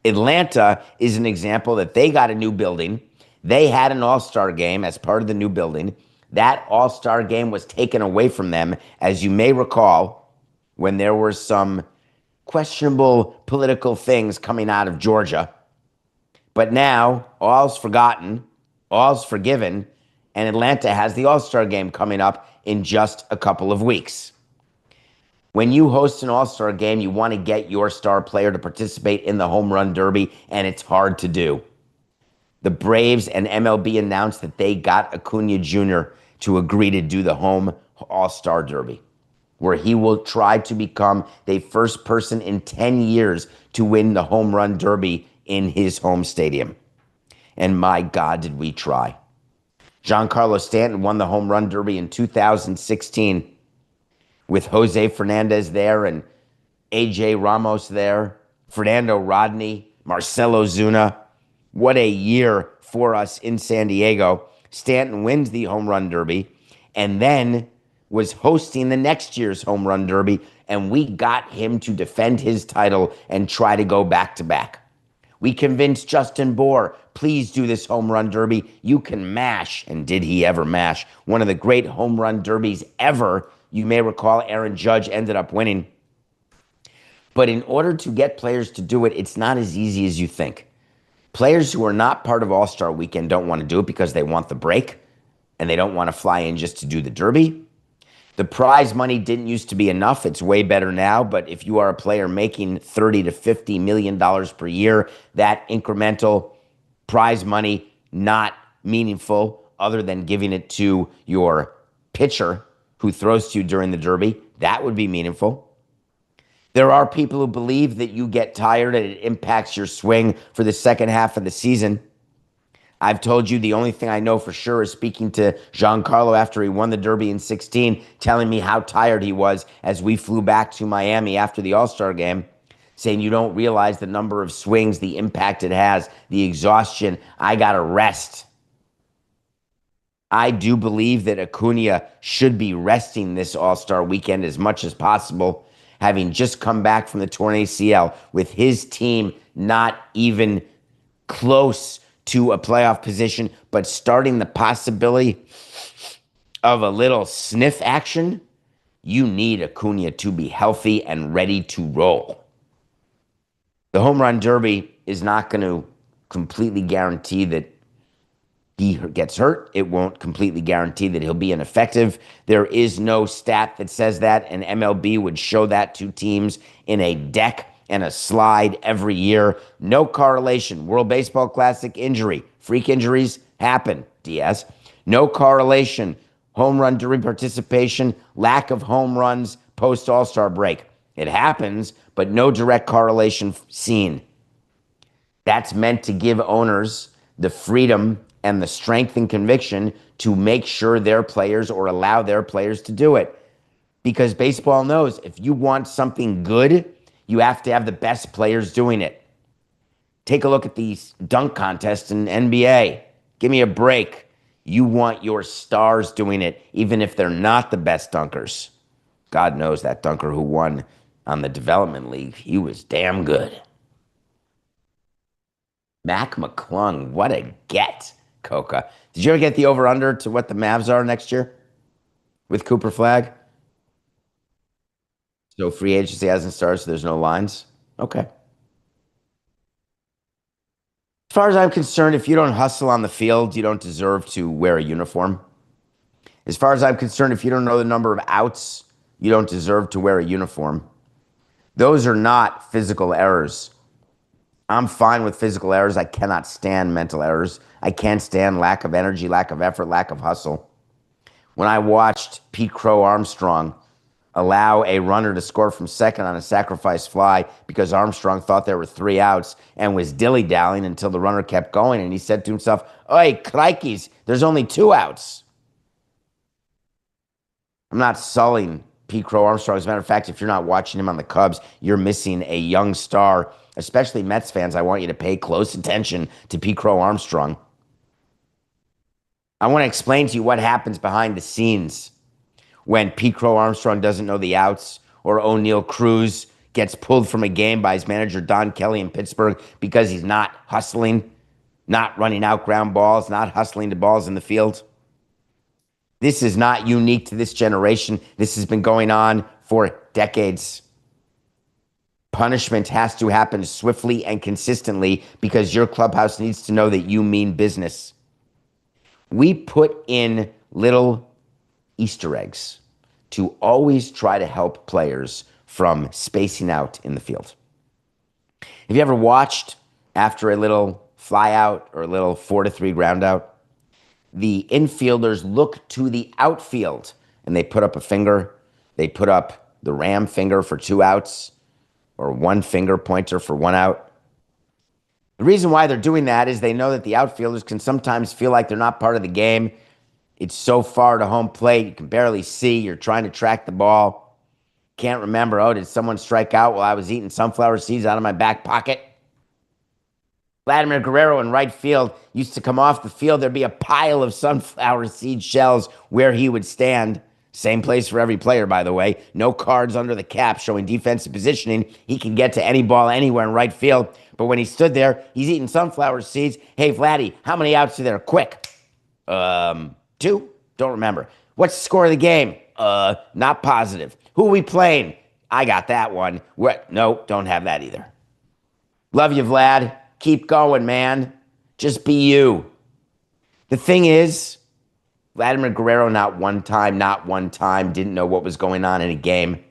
Atlanta is an example that they got a new building. They had an All-Star game as part of the new building. That All-Star game was taken away from them, as you may recall, when there were some questionable political things coming out of Georgia. But now, all's forgotten, all's forgiven, and Atlanta has the All-Star game coming up in just a couple of weeks. When you host an All-Star game, you want to get your star player to participate in the Home Run Derby, and it's hard to do. The Braves and MLB announced that they got Acuna Jr. to agree to do the home All-Star Derby, where he will try to become the first person in 10 years to win the Home Run Derby in his home stadium. And my God, did we try. Giancarlo Stanton won the Home Run Derby in 2016 with Jose Fernandez there and A.J. Ramos there, Fernando Rodney, Marcelo Zuna. What a year for us in San Diego. Stanton wins the Home Run Derby and then was hosting the next year's Home Run Derby, and we got him to defend his title and try to go back-to-back. We convinced Justin Bour, please do this Home Run Derby. You can mash. And did he ever mash? One of the great Home Run Derbies ever. You may recall Aaron Judge ended up winning. But in order to get players to do it, it's not as easy as you think. Players who are not part of All-Star Weekend don't want to do it because they want the break and they don't want to fly in just to do the Derby. The prize money didn't used to be enough. It's way better now. But if you are a player making $30 to $50 million per year, that incremental prize money, not meaningful other than giving it to your pitcher who throws to you during the Derby, that would be meaningful. There are people who believe that you get tired and it impacts your swing for the second half of the season. I've told you the only thing I know for sure is speaking to Giancarlo after he won the Derby in 16, telling me how tired he was as we flew back to Miami after the All-Star game, saying you don't realize the number of swings, the impact it has, the exhaustion. I got to rest. I do believe that Acuna should be resting this All-Star weekend as much as possible, having just come back from the torn ACL with his team not even close to a playoff position, but starting the possibility of a little sniff action. You need Acuna to be healthy and ready to roll. The Home Run Derby is not going to completely guarantee that he gets hurt. It won't completely guarantee that he'll be ineffective. There is no stat that says that, and MLB would show that to teams in a deck and a slide every year. No correlation. World Baseball Classic injury. Freak injuries happen, Diaz. No correlation. Home Run Derby participation, lack of home runs post All-Star break. It happens, but no direct correlation seen. That's meant to give owners the freedom and the strength and conviction to make sure their players or allow their players to do it. Because baseball knows if you want something good, you have to have the best players doing it. Take a look at these dunk contests in NBA. Give me a break. You want your stars doing it, even if they're not the best dunkers. God knows that dunker who won on the development league, he was damn good. Mac McClung, what a get, Coca. Did you ever get the over-under to what the Mavs are next year with Cooper Flagg? So free agency hasn't started, so there's no lines? Okay. As far as I'm concerned, if you don't hustle on the field, you don't deserve to wear a uniform. As far as I'm concerned, if you don't know the number of outs, you don't deserve to wear a uniform. Those are not physical errors. I'm fine with physical errors. I cannot stand mental errors. I can't stand lack of energy, lack of effort, lack of hustle. When I watched Pete Crow Armstrong allow a runner to score from second on a sacrifice fly because Armstrong thought there were 3 outs and was dilly-dallying until the runner kept going, and he said to himself, "Oi, crikeys, there's only 2 outs." I'm not sullying Pete Crow Armstrong. As a matter of fact, if you're not watching him on the Cubs, you're missing a young star. Especially Mets fans, I want you to pay close attention to Pete Crow Armstrong. I want to explain to you what happens behind the scenes when Pete Crow Armstrong doesn't know the outs, or O'Neal Cruz gets pulled from a game by his manager Don Kelly in Pittsburgh because he's not hustling, not running out ground balls, not hustling the balls in the field. This is not unique to this generation. This has been going on for decades. Punishment has to happen swiftly and consistently because your clubhouse needs to know that you mean business. We put in little Easter eggs to always try to help players from spacing out in the field. Have you ever watched after a little fly out or a little 4-3 ground out? The infielders look to the outfield and they put up a finger. They put up the ram finger for 2 outs or 1 finger pointer for 1 out. The reason why they're doing that is they know that the outfielders can sometimes feel like they're not part of the game. It's so far to home plate, you can barely see. You're trying to track the ball. Can't remember, oh, did someone strike out while I was eating sunflower seeds out of my back pocket? Vladimir Guerrero in right field used to come off the field. There'd be a pile of sunflower seed shells where he would stand. Same place for every player, by the way. No cards under the cap showing defensive positioning. He can get to any ball anywhere in right field. But when he stood there, he's eating sunflower seeds. Hey, Vladdy, how many outs are there? Quick. 2? Don't remember. What's the score of the game? Not positive. Who are we playing? I got that one. What? No, don't have that either. Love you, Vlad. Keep going, man. Just be you. The thing is, Vladimir Guerrero not one time didn't know what was going on in a game.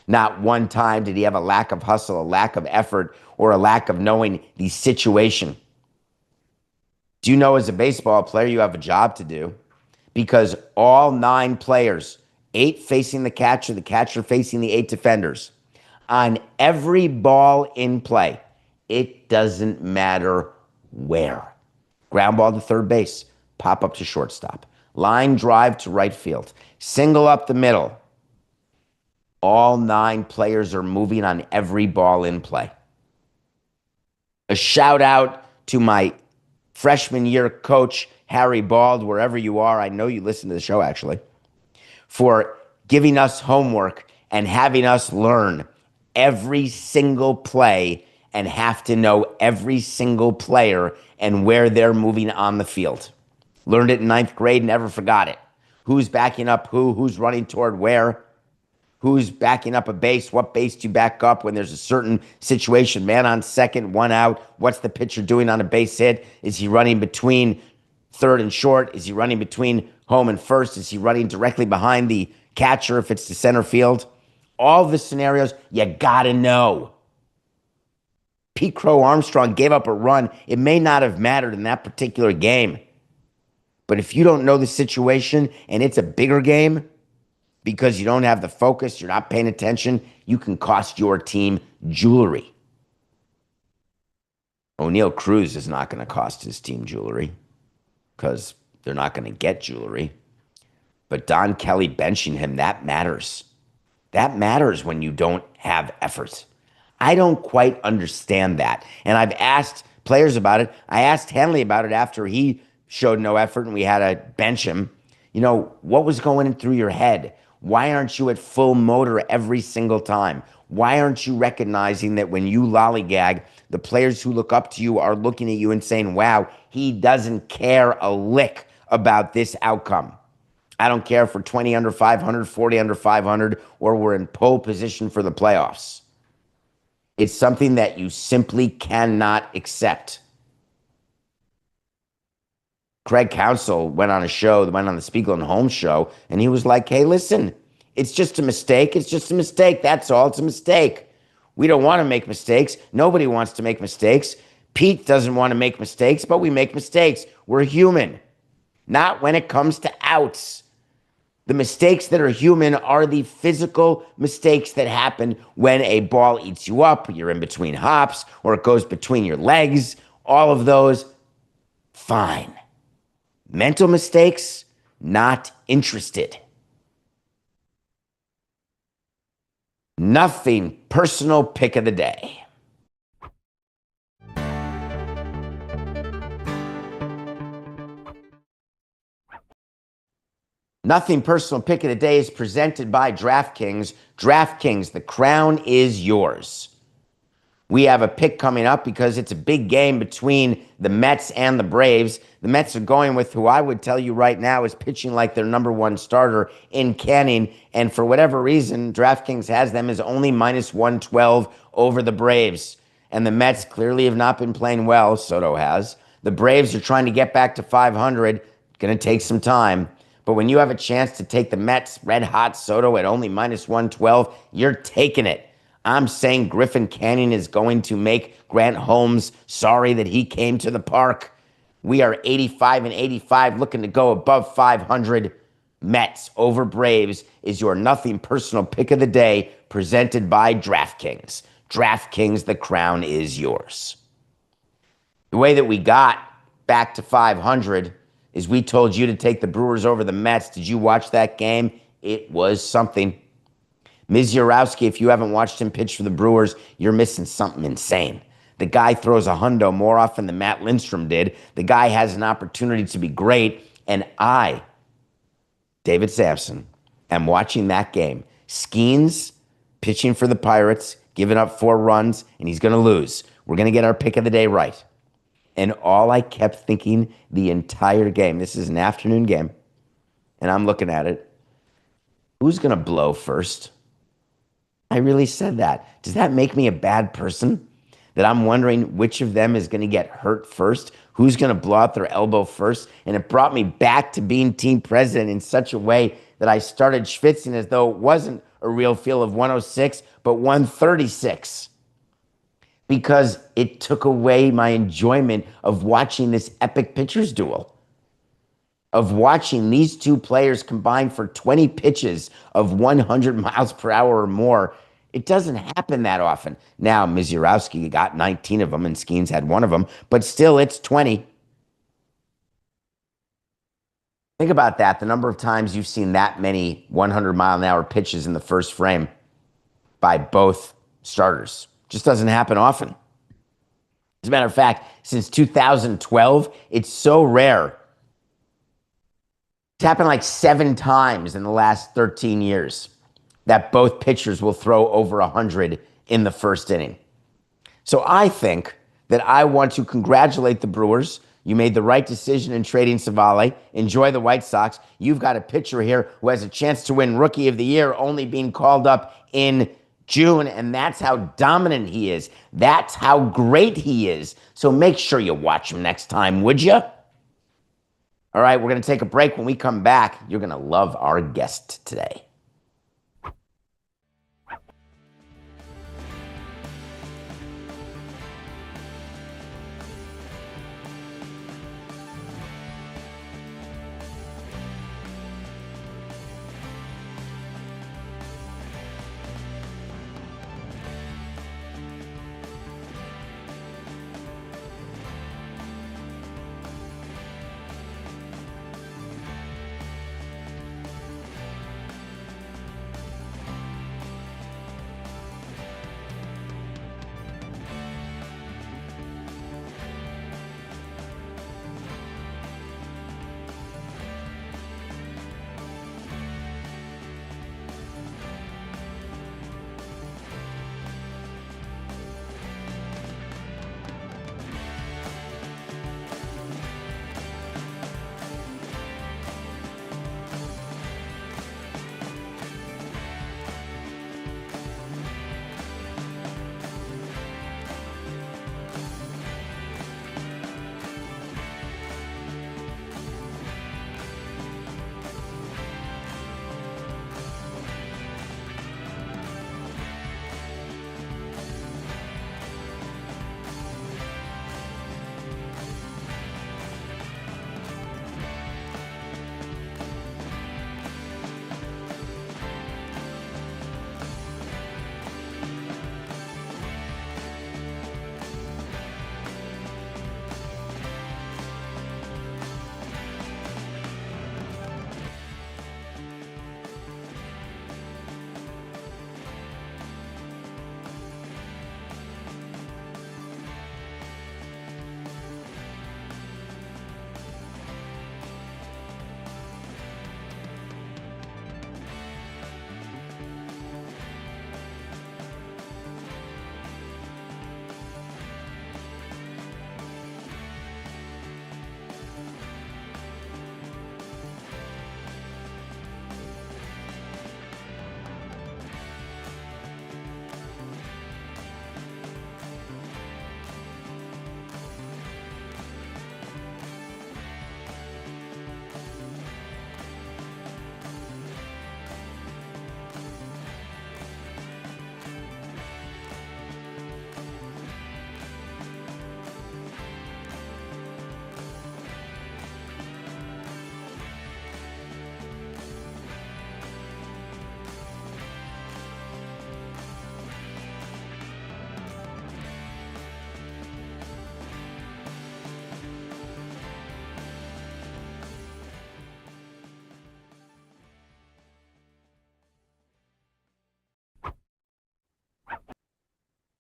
Not one time did he have a lack of hustle, a lack of effort, or a lack of knowing the situation. Do you know as a baseball player you have a job to do? Because all 9 players, 8 facing the catcher facing the 8 defenders, on every ball in play, it doesn't matter where. Ground ball to third base, pop up to shortstop, line drive to right field, single up the middle. All 9 players are moving on every ball in play. A shout out to my freshman year coach, Harry Bald, wherever you are. I know you listen to the show, actually, for giving us homework and having us learn every single play and have to know every single player and where they're moving on the field. Learned it in 9th grade, never forgot it. Who's backing up who's running toward where, who's backing up a base, what base do you back up when there's a certain situation, man on second, 1 out, what's the pitcher doing on a base hit? Is he running between third and short? Is he running between home and first? Is he running directly behind the catcher if it's the center field? All the scenarios, you gotta know. Pete Crow Armstrong gave up a run. It may not have mattered in that particular game. But if you don't know the situation and it's a bigger game because you don't have the focus, you're not paying attention, you can cost your team jewelry. O'Neal Cruz is not going to cost his team jewelry because they're not going to get jewelry. But Don Kelly benching him, that matters. That matters when you don't have effort. I don't quite understand that. And I've asked players about it. I asked Henley about it after he showed no effort and we had to bench him. What was going through your head? Why aren't you at full motor every single time? Why aren't you recognizing that when you lollygag, the players who look up to you are looking at you and saying, wow, he doesn't care a lick about this outcome. I don't care if we're 20 under 500, 40 under 500, or we're in pole position for the playoffs. It's something that you simply cannot accept. Craig Counsell went on the Spiegel and Holmes show, and he was like, hey, listen, it's just a mistake. It's just a mistake. That's all. It's a mistake. We don't want to make mistakes. Nobody wants to make mistakes. Pete doesn't want to make mistakes, but we make mistakes. We're human. Not when it comes to outs. The mistakes that are human are the physical mistakes that happen when a ball eats you up, you're in between hops, or it goes between your legs. All of those, fine. Mental mistakes, not interested. Nothing personal pick of the day. Nothing personal pick of the day is presented by DraftKings. DraftKings, the crown is yours. We have a pick coming up because it's a big game between the Mets and the Braves. The Mets are going with who I would tell you right now is pitching like their number one starter in Canning. And for whatever reason, DraftKings has them as only minus 112 over the Braves. And the Mets clearly have not been playing well. Soto has. The Braves are trying to get back to 500. Going to take some time. But when you have a chance to take the Mets, red hot Soto at only minus 112, you're taking it. I'm saying Griffin Canning is going to make Grant Holmes sorry that he came to the park. We are 85 and 85, looking to go above 500. Mets over Braves is your nothing personal pick of the day, presented by DraftKings. DraftKings, the crown is yours. The way that we got back to 500 is we told you to take the Brewers over the Mets. Did you watch that game? It was something. Misiorowski, if you haven't watched him pitch for the Brewers, you're missing something insane. The guy throws a hundo more often than Matt Lindstrom did. The guy has an opportunity to be great. And I, David Samson, am watching that game. Skeens pitching for the Pirates, giving up 4 runs, and he's going to lose. We're going to get our pick of the day right. And all I kept thinking the entire game, this is an afternoon game, and I'm looking at it, who's going to blow first? I really said that. Does that make me a bad person? That I'm wondering which of them is going to get hurt first? Who's going to blow out their elbow first? And it brought me back to being team president in such a way that I started schwitzing as though it wasn't a real feel of 106, but 136. Because it took away my enjoyment of watching this epic pitchers duel, of watching these two players combine for 20 pitches of 100 miles per hour or more. It doesn't happen that often. Now, Misiorowski got 19 of them and Skeens had 1 of them, but still it's 20. Think about that, the number of times you've seen that many 100-mile-an-hour pitches in the first frame by both starters. Just doesn't happen often. As a matter of fact, since 2012, it's so rare. It's happened like 7 times in the last 13 years that both pitchers will throw over 100 in the first inning. So I think that I want to congratulate the Brewers. You made the right decision in trading Savale. Enjoy the White Sox. You've got a pitcher here who has a chance to win Rookie of the Year, only being called up in June, and that's how dominant he is. That's how great he is. So make sure you watch him next time, would you? All right, we're going to take a break. When we come back, you're going to love our guest today.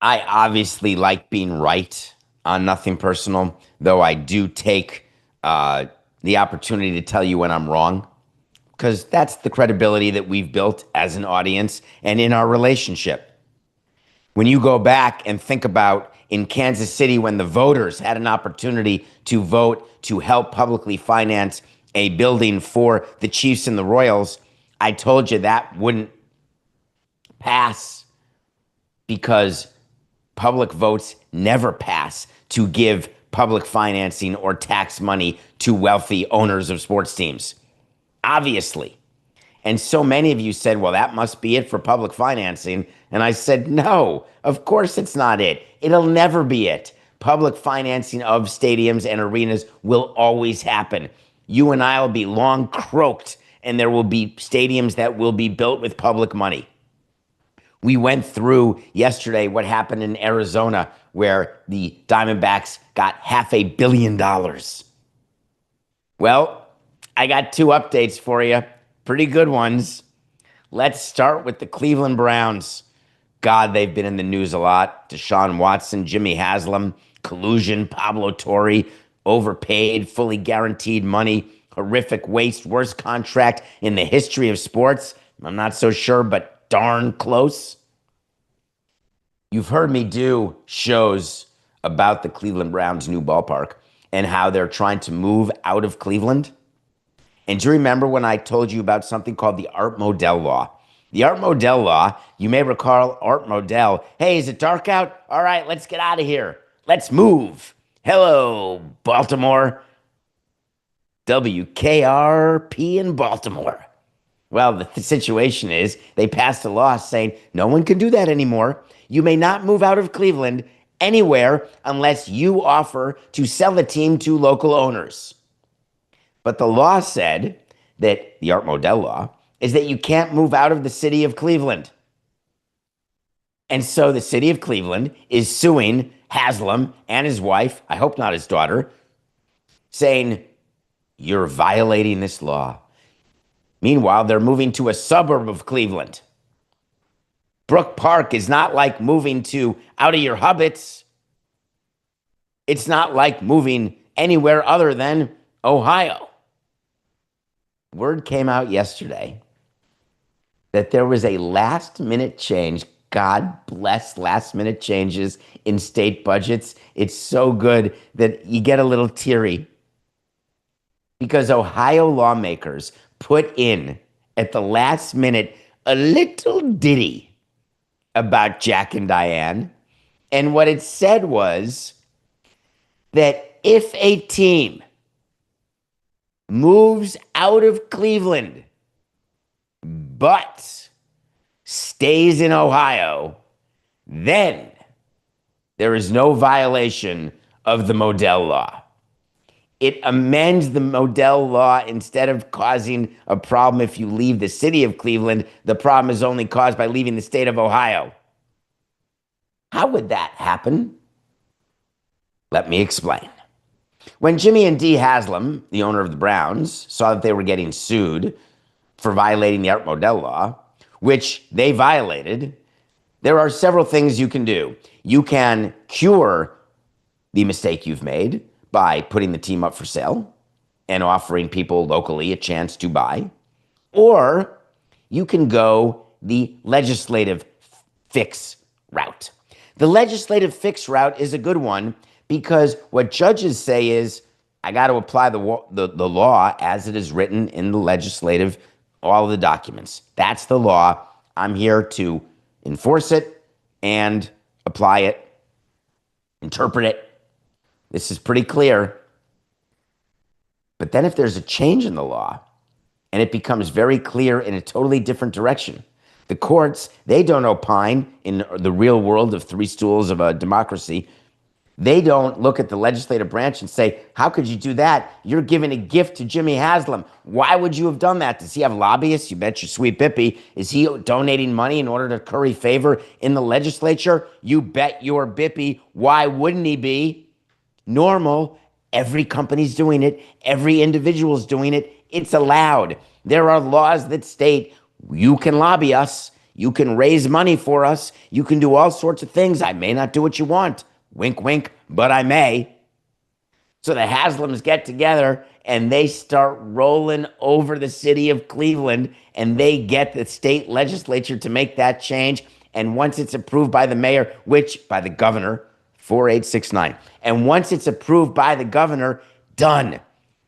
I obviously like being right on Nothing Personal, though I do take the opportunity to tell you when I'm wrong, because that's the credibility that we've built as an audience and in our relationship. When you go back and think about in Kansas City when the voters had an opportunity to vote to help publicly finance a building for the Chiefs and the Royals, I told you that wouldn't pass because public votes never pass to give public financing or tax money to wealthy owners of sports teams. Obviously. And so many of you said, well, that must be it for public financing. And I said, no, of course it's not it. It'll never be it. Public financing of stadiums and arenas will always happen. You and I will be long croaked, and there will be stadiums that will be built with public money. We went through yesterday what happened in Arizona where the Diamondbacks got $500 million. Well, I got two updates for you. Pretty good ones. Let's start with the Cleveland Browns. God, they've been in the news a lot. Deshaun Watson, Jimmy Haslam, collusion, Pablo Torre, overpaid, fully guaranteed money, horrific waste, worst contract in the history of sports. I'm not so sure, but darn close. You've heard me do shows about the Cleveland Browns' new ballpark and how they're trying to move out of Cleveland. And do you remember when I told you about something called the Art Modell Law? The Art Modell Law, you may recall Art Modell. Hey, is it dark out? All right, let's get out of here. Let's move. Hello, Baltimore. WKRP in Baltimore. Well, the situation is they passed a law saying no one can do that anymore. You may not move out of Cleveland anywhere unless you offer to sell the team to local owners. But the law said that the Art Modell Law is that you can't move out of the city of Cleveland. And so the city of Cleveland is suing Haslam and his wife, I hope not his daughter, saying, you're violating this law. Meanwhile, they're moving to a suburb of Cleveland. Brook Park is not like moving to out of your hubbits. It's not like moving anywhere other than Ohio. Word came out yesterday that there was a last-minute change. God bless last-minute changes in state budgets. It's so good that you get a little teary because Ohio lawmakers put in at the last minute a little ditty about Jack and Diane. And what it said was that if a team moves out of Cleveland but stays in Ohio, then there is no violation of the Modell Law. It amends the Modell Law. Instead of causing a problem if you leave the city of Cleveland, the problem is only caused by leaving the state of Ohio. How would that happen? Let me explain. When Jimmy and Dee Haslam, the owner of the Browns, saw that they were getting sued for violating the Art Modell Law, which they violated, there are several things you can do. You can cure the mistake you've made by putting the team up for sale and offering people locally a chance to buy. Or you can go the legislative fix route. The legislative fix route is a good one because what judges say is, I got to apply the law as it is written in the legislative, all of the documents. That's the law. I'm here to enforce it and apply it, interpret it. This is pretty clear. But then if there's a change in the law and it becomes very clear in a totally different direction, the courts, they don't opine in the real world of three stools of a democracy. They don't look at the legislative branch and say, how could you do that? You're giving a gift to Jimmy Haslam. Why would you have done that? Does he have lobbyists? You bet your sweet Bippy. Is he donating money in order to curry favor in the legislature? You bet your Bippy. Why wouldn't he be? Normal. Every company's doing it. Every individual's doing it. It's allowed. There are laws that state you can lobby us. You can raise money for us. You can do all sorts of things. I may not do what you want. Wink, wink, but I may. So the Haslams get together and they start rolling over the city of Cleveland, and they get the state legislature to make that change. And once it's approved by the mayor, which by the governor, 4869, and once it's approved by the governor, done,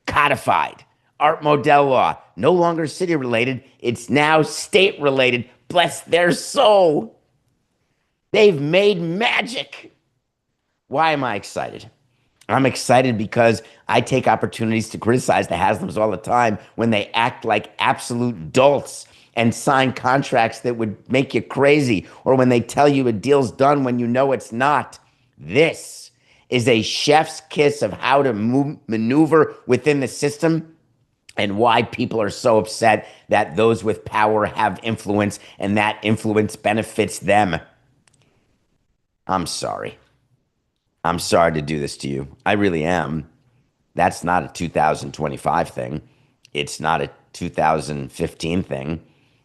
codified. Art Modell law, no longer city related, it's now state related. Bless their soul. They've made magic. Why am I excited? I'm excited because I take opportunities to criticize the Haslams all the time when they act like absolute dolts and sign contracts that would make you crazy, or when they tell you a deal's done when you know it's not. This is a chef's kiss of how to maneuver within the system, and why people are so upset that those with power have influence and that influence benefits them. I'm sorry. I'm sorry to do this to you. I really am. That's not a 2025 thing. It's not a 2015 thing.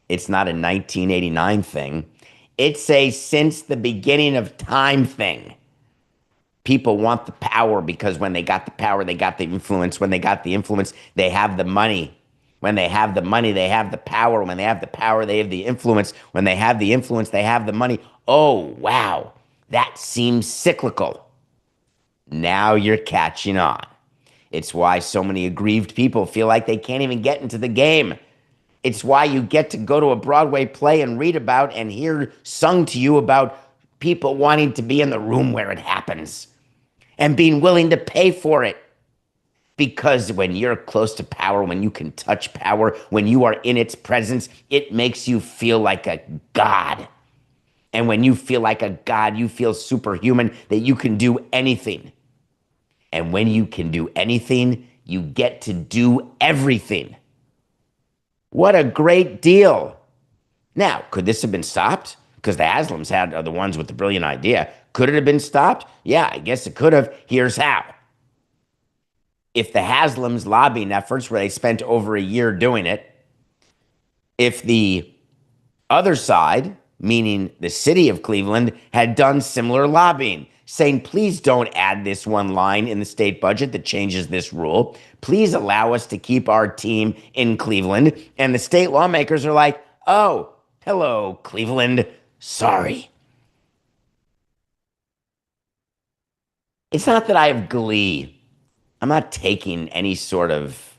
It's not a 1989 thing. It's a since the beginning of time thing. People want the power because when they got the power, they got the influence. When they got the influence, they have the money. When they have the money, they have the power. When they have the power, they have the influence. When they have the influence, they have the money. Oh, wow. That seems cyclical. Now you're catching on. It's why so many aggrieved people feel like they can't even get into the game. It's why you get to go to a Broadway play and read about and hear sung to you about people wanting to be in the room where it happens and being willing to pay for it. Because when you're close to power, when you can touch power, when you are in its presence, it makes you feel like a god. And when you feel like a god, you feel superhuman, that you can do anything. And when you can do anything, you get to do everything. What a great deal. Now, could this have been stopped? Because the Haslams are the ones with the brilliant idea. Could it have been stopped? Yeah, I guess it could have. Here's how. If the Haslams' lobbying efforts, where they spent over a year doing it, if the other side, meaning the city of Cleveland, had done similar lobbying, saying, please don't add this one line in the state budget that changes this rule. Please allow us to keep our team in Cleveland. And the state lawmakers are like, oh, hello, Cleveland. Sorry. It's not that I have glee. I'm not taking any sort of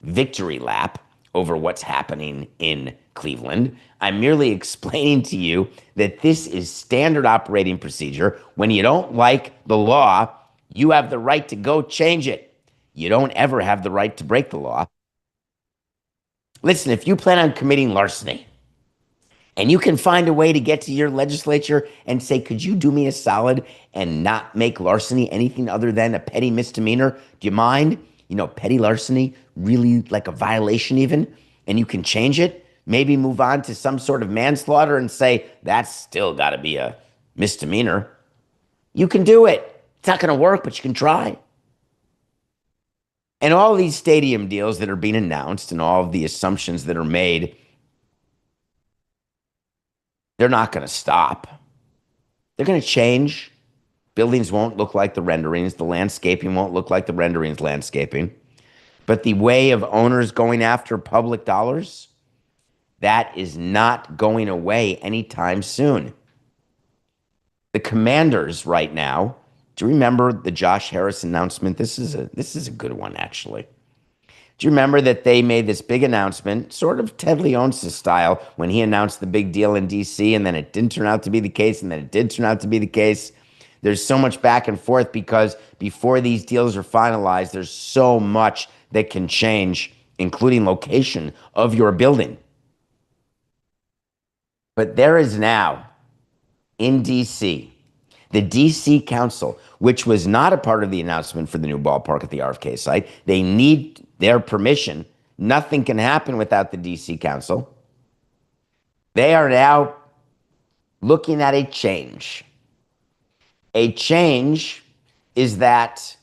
victory lap over what's happening in Cleveland. I'm merely explaining to you that this is standard operating procedure. When you don't like the law, you have the right to go change it. You don't ever have the right to break the law. Listen, if you plan on committing larceny and you can find a way to get to your legislature and say, could you do me a solid and not make larceny anything other than a petty misdemeanor? Do you mind? You know, petty larceny, really like a violation even, and you can change it. Maybe move on to some sort of manslaughter and say, that's still got to be a misdemeanor. You can do it. It's not going to work, but you can try. And all these stadium deals that are being announced and all of the assumptions that are made, they're not going to stop. They're going to change. Buildings won't look like the renderings. The landscaping won't look like the renderings landscaping. But the way of owners going after public dollars, that is not going away anytime soon. The Commanders right now, do you remember the Josh Harris announcement? This is a good one, actually. Do you remember that they made this big announcement, sort of Ted Leonsis style, when he announced the big deal in D.C., and then it didn't turn out to be the case, and then it did turn out to be the case? There's so much back and forth because before these deals are finalized, there's so much that can change, including location of your building. But there is now, in D.C., the D.C. Council, which was not a part of the announcement for the new ballpark at the RFK site. They need their permission. Nothing can happen without the D.C. Council. They are now looking at a change. A change is that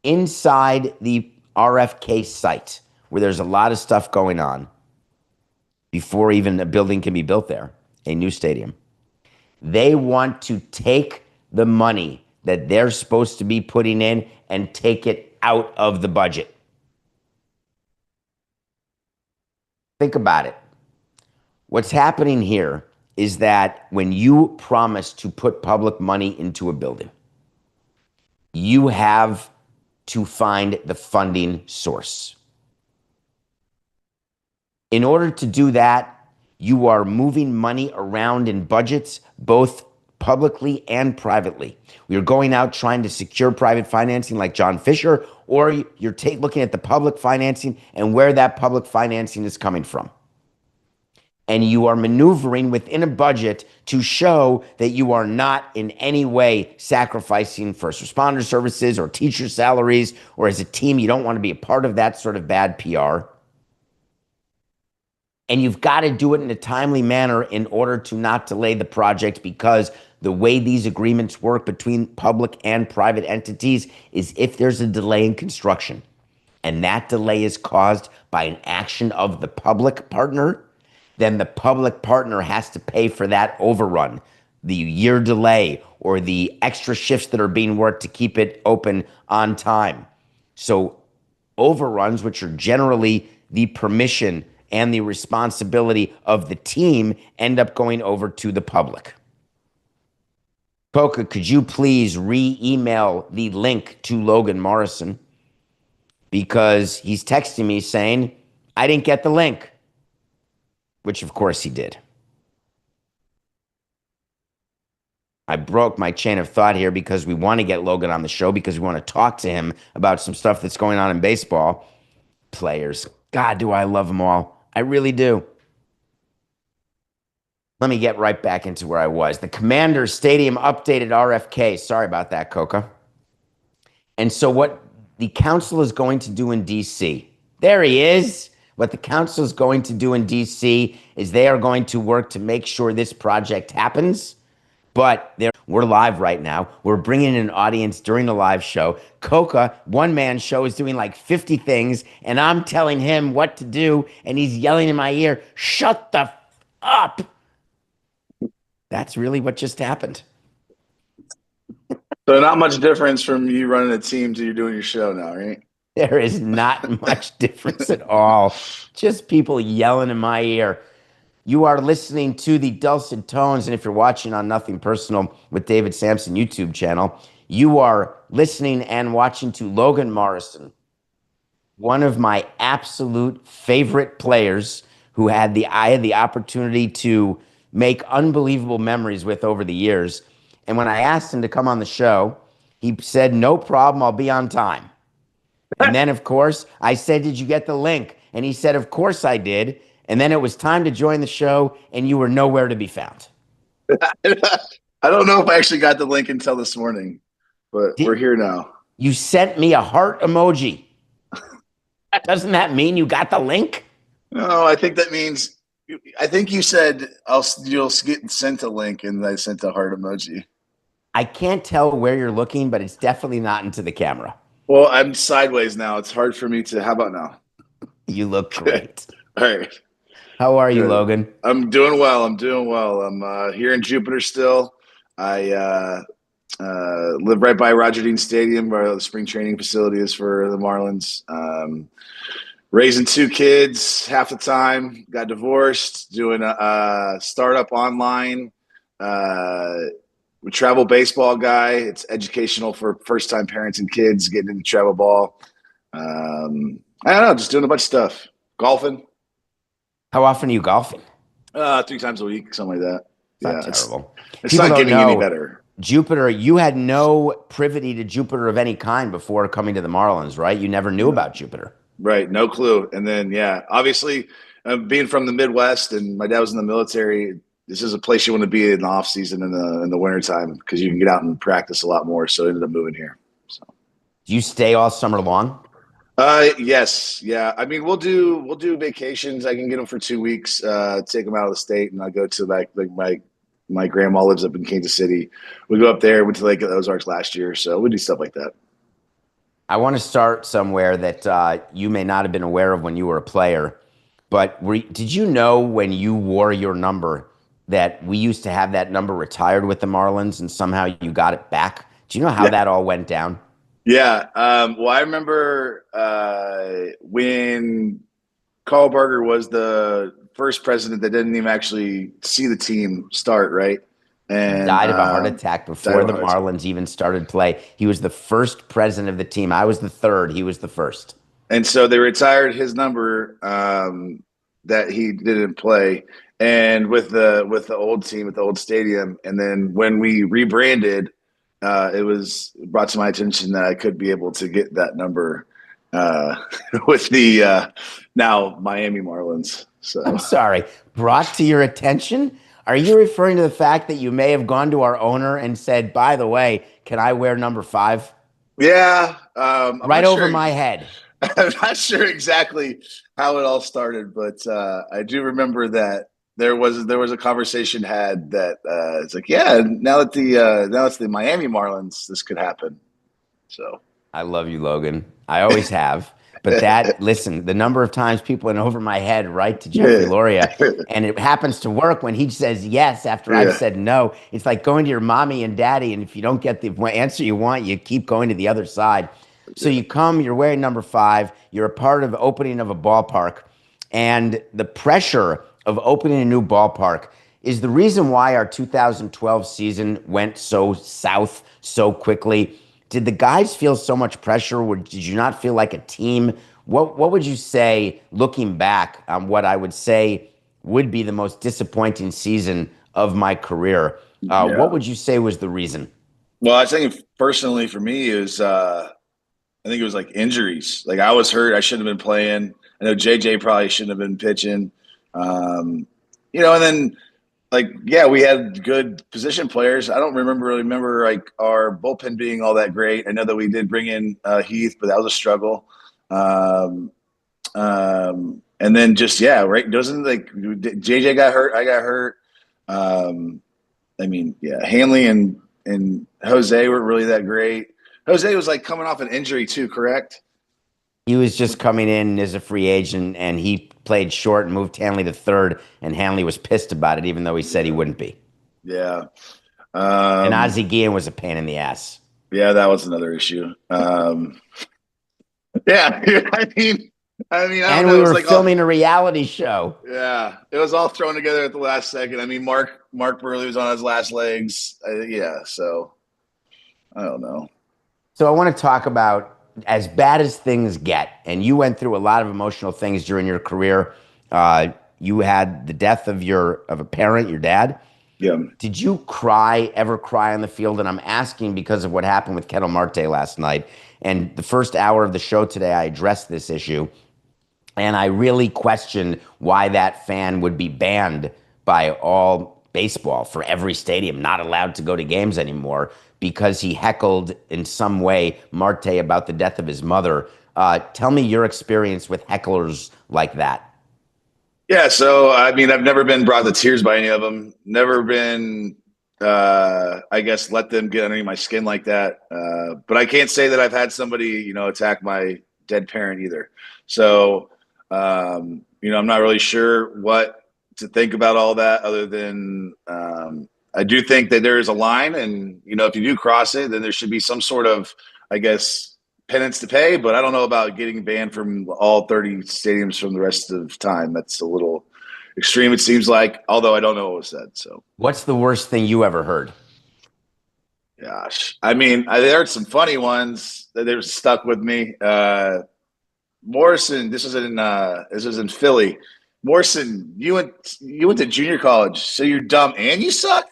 inside the RFK site, where there's a lot of stuff going on, before even a building can be built there, a new stadium. They want to take the money that they're supposed to be putting in and take it out of the budget. Think about it. What's happening here is that when you promise to put public money into a building, you have to find the funding source. In order to do that, you are moving money around in budgets, both publicly and privately. You're going out trying to secure private financing like John Fisher, or you're looking at the public financing and where that public financing is coming from. And you are maneuvering within a budget to show that you are not in any way sacrificing first responder services or teacher salaries, or as a team, you don't want to be a part of that sort of bad PR. And you've got to do it in a timely manner in order to not delay the project, because the way these agreements work between public and private entities is if there's a delay in construction and that delay is caused by an action of the public partner, then the public partner has to pay for that overrun, the year delay, or the extra shifts that are being worked to keep it open on time. So overruns, which are generally the permission and the responsibility of the team, end up going over to the public. Coca, could you please re-email the link to Logan Morrison? Because he's texting me saying, I didn't get the link. Which, of course, he did. I broke my chain of thought here because we want to get Logan on the show, because we want to talk to him about some stuff that's going on in baseball. Players. God, do I love them all. I really do. Let me get right back into where I was. The Commanders Stadium updated RFK. Sorry about that, Coca. And so what the council is going to do in D.C., there he is. What the council is going to do in D.C. is they are going to work to make sure this project happens. But we're live right now. We're bringing in an audience during the live show. Coca, one-man show, is doing like 50 things, and I'm telling him what to do, and he's yelling in my ear, shut the up. That's really what just happened. So not much difference from you running a team to you doing your show now, right? There is not much difference at all. Just people yelling in my ear. You are listening to the Dulcet Tones, and if you're watching on Nothing Personal with David Samson YouTube channel, you are listening and watching to Logan Morrison, one of my absolute favorite players who I had the opportunity to make unbelievable memories with over the years. And when I asked him to come on the show, he said, no problem, I'll be on time. And then, of course, I said, did you get the link? And he said, of course I did. And then it was time to join the show, and you were nowhere to be found. I don't know if I actually got the link until this morning, but we're here now. You sent me a heart emoji. Doesn't that mean you got the link? No, I think that means, I think you said you'll get sent a link, and I sent a heart emoji. I can't tell where you're looking, but it's definitely not into the camera. Well, I'm sideways now. It's hard for me to. How about now? You look great. All right. How are you, Logan? I'm doing well. I'm here in Jupiter still. I live right by Roger Dean Stadium, where the spring training facility is for the Marlins. Raising 2 kids half the time. Got divorced. Doing a startup online. Travel baseball guy. It's educational for first-time parents and kids getting into travel ball. I don't know, just doing a bunch of stuff. Golfing. How often are you golfing? 3 times a week, something like that. Not terrible. It's not getting any better. Jupiter, you had no privity to Jupiter of any kind before coming to the Marlins, right? You never knew about Jupiter. Right, no clue. And then, obviously, being from the Midwest and my dad was in the military, this is a place you want to be in the off season in the wintertime, because you can get out and practice a lot more. So I ended up moving here. So. Do you stay all summer long? Yes. Yeah. I mean, we'll do vacations. I can get them for 2 weeks, take them out of the state, and I go to my grandma lives up in Kansas City. We go up there, went to Lake Ozarks last year. So we do stuff like that. I want to start somewhere that you may not have been aware of when you were a player, but did you know when you wore your number that we used to have that number retired with the Marlins and somehow you got it back? Do you know how Yeah. that all went down? Yeah. Well, I remember when Carl Berger was the first president that didn't even actually see the team start, right? He And died of a heart attack died before of a the heart attack. Marlins even started play. He was the first president of the team. I was the third. He was the first. And so they retired his number that he didn't play, and with the old team at the old stadium. And then when we rebranded, it was brought to my attention that I could be able to get that number uh, with the now Miami Marlins. I'm So sorry, brought to your attention? Are you referring to the fact that you may have gone to our owner and said, by the way, can I wear number 5? yeah, I'm Right not over sure. my head. I'm not sure exactly how it all started, but I do remember that there was a conversation had that it's like, yeah, now it's the Miami Marlins, this could happen. So I love you, Logan. I always have. But that, listen, the number of times people went over my head right to Jeffrey yeah, Loria, and it happens to work when he says yes after I've yeah, said no. It's like going to your mommy and daddy, and if you don't get the answer you want, you keep going to the other side. So you come, you're wearing number 5, you're a part of the opening of a ballpark, and the pressure of opening a new ballpark is the reason why our 2012 season went so south so quickly. Did the guys feel so much pressure, or did you not feel like a team? What would you say, looking back on what I would say would be the most disappointing season of my career? What yeah. would you say was the reason? Well, I think personally for me is I think it was like injuries. Like I was hurt, I shouldn't have been playing. I know JJ probably shouldn't have been pitching. Um, and then like yeah, we had good position players. I don't remember like our bullpen being all that great. I know that we did bring in Heath, but that was a struggle. Um, and then just yeah, right. Doesn't like JJ got hurt, I got hurt. Um, I mean, yeah, Hanley and Jose weren't really that great. Jose was like coming off an injury too, correct? He was just coming in as a free agent, and he played short and moved Hanley to third, and Hanley was pissed about it, even though he said he Yeah, wouldn't be. yeah, And Ozzie Guillen was a pain in the ass. yeah. That was another issue. Yeah, I don't And know. we It was were like all filming a reality show. yeah, it was all thrown together at the last second. I mean, Mark Burley was on his last legs. Yeah, so I don't know. So I want to talk about as bad as things get, and you went through a lot of emotional things during your career. You had the death of a parent, your dad. Yeah, Did you ever cry on the field? And I'm asking because of what happened with Ketel Marte last night. And the first hour of the show today, I addressed this issue. And I really questioned why that fan would be banned by all baseball for every stadium, not allowed to go to games anymore because he heckled in some way Marte about the death of his mother. Tell me your experience with hecklers like that. yeah. So I mean, I've never been brought to tears by any of them. Never been. I guess let them get under my skin like that. But I can't say that I've had somebody attack my dead parent either. So I'm not really sure what to think about all that other than I do think that there is a line, and if you do cross it, then there should be some sort of, I guess, penance to pay. But I don't know about getting banned from all 30 stadiums from the rest of time. That's a little extreme, it seems like, although I don't know what was said. So, What's the worst thing you ever heard? gosh, I mean, I heard some funny ones that they were stuck with me. Morrison, this was in Philly. Morrison, you went to junior college, so you're dumb and you suck.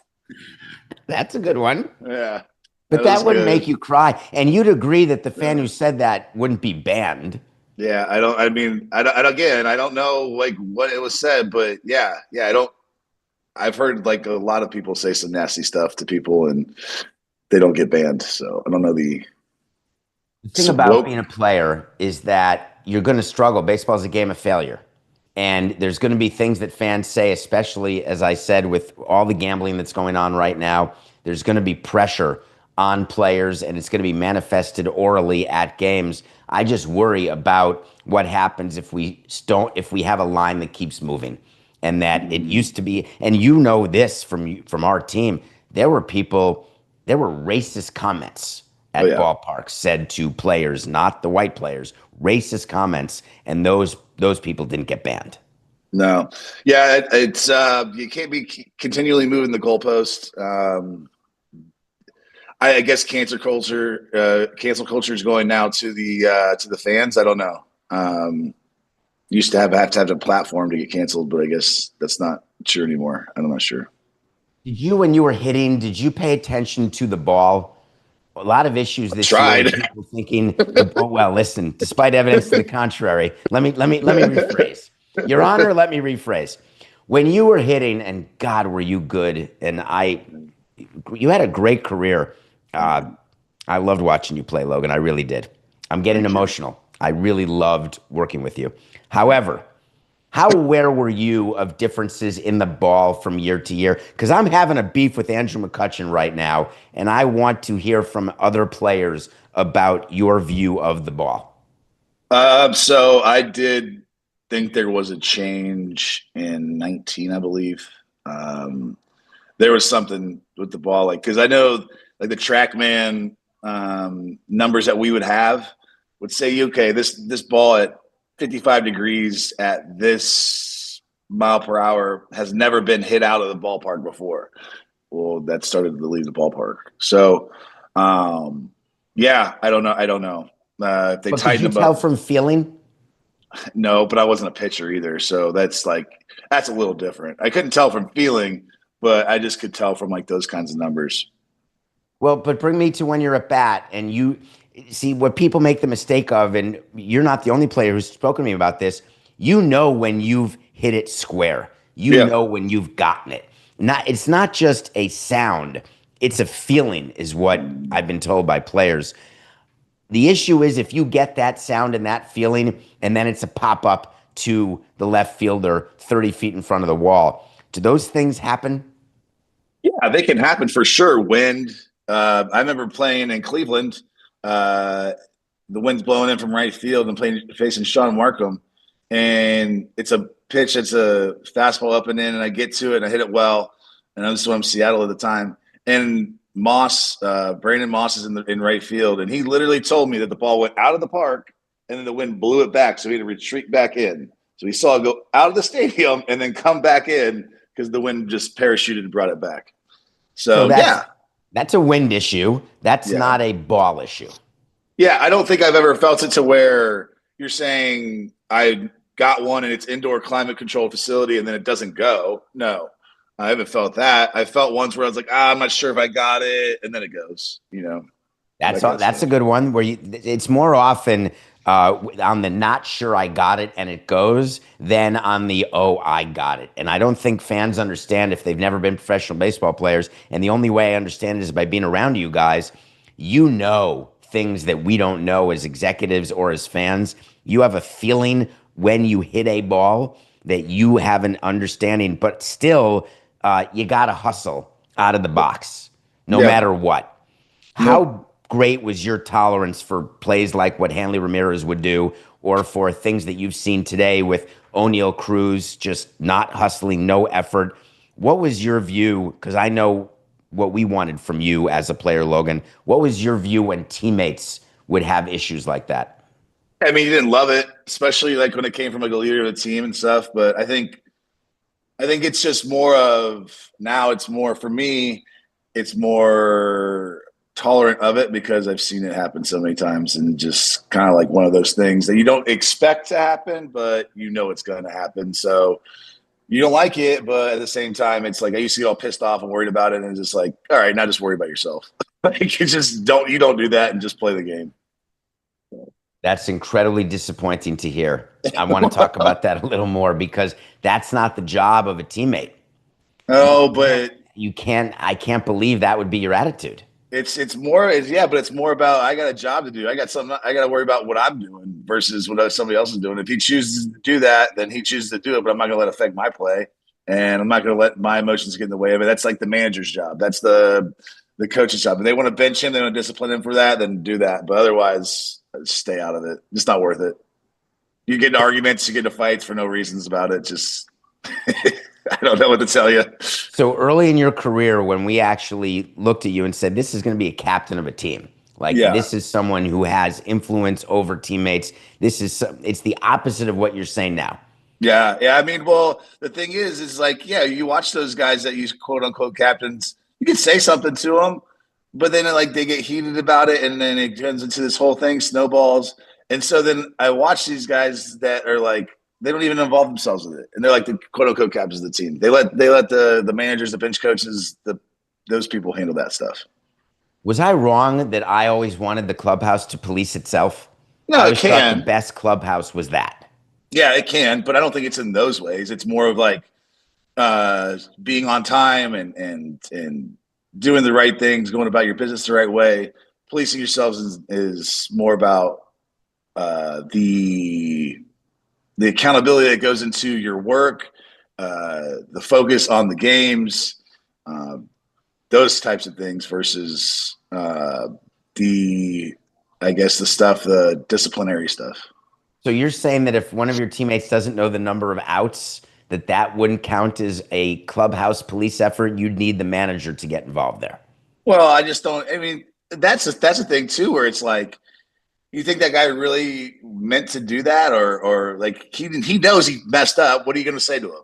That's a good one. Yeah, But that was that wouldn't make good. you cry. And you'd agree that the fan Yeah, who said that wouldn't be banned. yeah. I don't. I mean, again, I don't know like what it was said, but yeah, yeah. I don't. I've heard like a lot of people say some nasty stuff to people, and they don't get banned. So I don't know the The thing some about woke. being a player is that you're going to struggle. Baseball is a game of failure. And there's going to be things that fans say, especially, as I said, with all the gambling that's going on right now, there's going to be pressure on players and it's going to be manifested orally at games. I just worry about what happens if we have a line that keeps moving. and that it used to be, and you know this from our team, there were racist comments Oh at yeah. ballparks said to players, not the white players, racist comments, and those people didn't get banned. No. Yeah, it's you can't be continually moving the goalpost. I guess cancel culture is going now to the fans. I don't know. Used to have to have a platform to get canceled, but I guess that's not true anymore. I'm not sure. When you were hitting, did you pay attention to the ball? A lot of issues I this year with tried. people thinking the ball. Well, listen, despite evidence to the contrary, let me rephrase. Your Honor, let me rephrase. When you were hitting, and God, were you good? And you had a great career. I loved watching you play, Logan. I really did. I'm getting Thank you. emotional. I really loved working with you. However, how aware were you of differences in the ball from year to year? Because I'm having a beef with Andrew McCutchen right now, and I want to hear from other players about your view of the ball. So I did think there was a change in 19, I believe. There was something with the ball, like, because I know like the TrackMan numbers that we would have would say, okay, this ball at 55 degrees at this mile per hour has never been hit out of the ballpark before. Well, that started to leave the ballpark. So, yeah, I don't know. If they But could tighten you them tell up, from feeling? no, but I wasn't a pitcher either. So that's a little different. I couldn't tell from feeling, but I just could tell from like those kinds of numbers. Well, but bring me to when you're at bat and you see what people make the mistake of, and you're not the only player who's spoken to me about this. You know when you've hit it square. You Yeah. know when you've gotten it. It's not just a sound, it's a feeling, is what I've been told by players. The issue is if you get that sound and that feeling, and then it's a pop up to the left fielder 30 feet in front of the wall. Do those things happen? Yeah, they can happen for sure. Wind. I remember playing in Cleveland. The wind's blowing in from right field and facing Sean Markham. And it's a pitch. It's a fastball up and in, and I get to it and I hit it well. And I was from Seattle at the time. And Brandon Moss is in right field. And he literally told me that the ball went out of the park and then the wind blew it back. So he had to retreat back in. So he saw it go out of the stadium and then come back in because the wind just parachuted and brought it back. So So yeah, that's a wind issue. That's yeah, not a ball issue. yeah. I don't think I've ever felt it to where you're saying I got one and it's indoor climate controlled facility and then it doesn't go. No, I haven't felt that. I felt once where I was like, I'm not sure if I got it, and then it goes. That's a good one where it's more often on the not sure I got it and it goes than on the oh I got it. And I don't think fans understand if they've never been professional baseball players. And the only way I understand it is by being around you guys. You know things that we don't know as executives or as fans. You have a feeling when you hit a ball that you have an understanding, but still you got to hustle out of the box no Yeah. matter what. How great was your tolerance for plays like what Hanley Ramirez would do, or for things that you've seen today with O'Neal Cruz just not hustling, no effort? What was your view? Because I know what we wanted from you as a player, Logan. What was your view when teammates would have issues like that? I mean, you didn't love it, especially like when it came from like a leader of the team and stuff. But I think it's just more of now. It's more for me. It's more tolerant of it because I've seen it happen so many times, and just kind of like one of those things that you don't expect to happen, but you know it's going to happen. So you don't like it, but at the same time, it's like I used to get all pissed off and worried about it, and it's just like, all right, now just worry about yourself. Like you don't do that and just play the game. That's incredibly disappointing to hear. I want to talk about that a little more because that's not the job of a teammate. Oh, but I can't believe that would be your attitude. but it's more about I got a job to do. I got something I got to worry about what I'm doing versus what somebody else is doing. If he chooses to do that, then he chooses to do it, but I'm not going to let it affect my play, and I'm not going to let my emotions get in the way of it. That's like the manager's job. That's the coach's job. If they want to bench him, they want to discipline him for that, then do that. But otherwise, stay out of it. It's not worth it. You get into arguments, you get into fights for no reasons about it. Just I don't know what to tell you. So early in your career, when we actually looked at you and said, this is going to be a captain of a team, like Yeah. this is someone who has influence over teammates. It's the opposite of what you're saying now. Yeah. Yeah. I mean, well, the thing is like, yeah, you watch those guys that use quote unquote captains, you can say something to them, but then like they get heated about it and then it turns into this whole thing, snowballs. And so then I watch these guys that are like, they don't even involve themselves with it. And they're like the quote unquote captains of the team. They let the managers, the bench coaches, those people handle that stuff. Was I wrong that I always wanted the clubhouse to police itself? I No, it always thought the can. best clubhouse was that. Yeah, it can, but I don't think it's in those ways. It's more of like being on time and doing the right things, going about your business the right way. Policing yourselves is more about the accountability that goes into your work, the focus on the games, uh, those types of things versus the I guess the disciplinary stuff. So you're saying that if one of your teammates doesn't know the number of outs, that wouldn't count as a clubhouse police effort. You'd need the manager to get involved there. Well, I just don't. I mean, that's a thing too, where it's like, you think that guy really meant to do that, or like he knows he messed up. What are you going to say to him?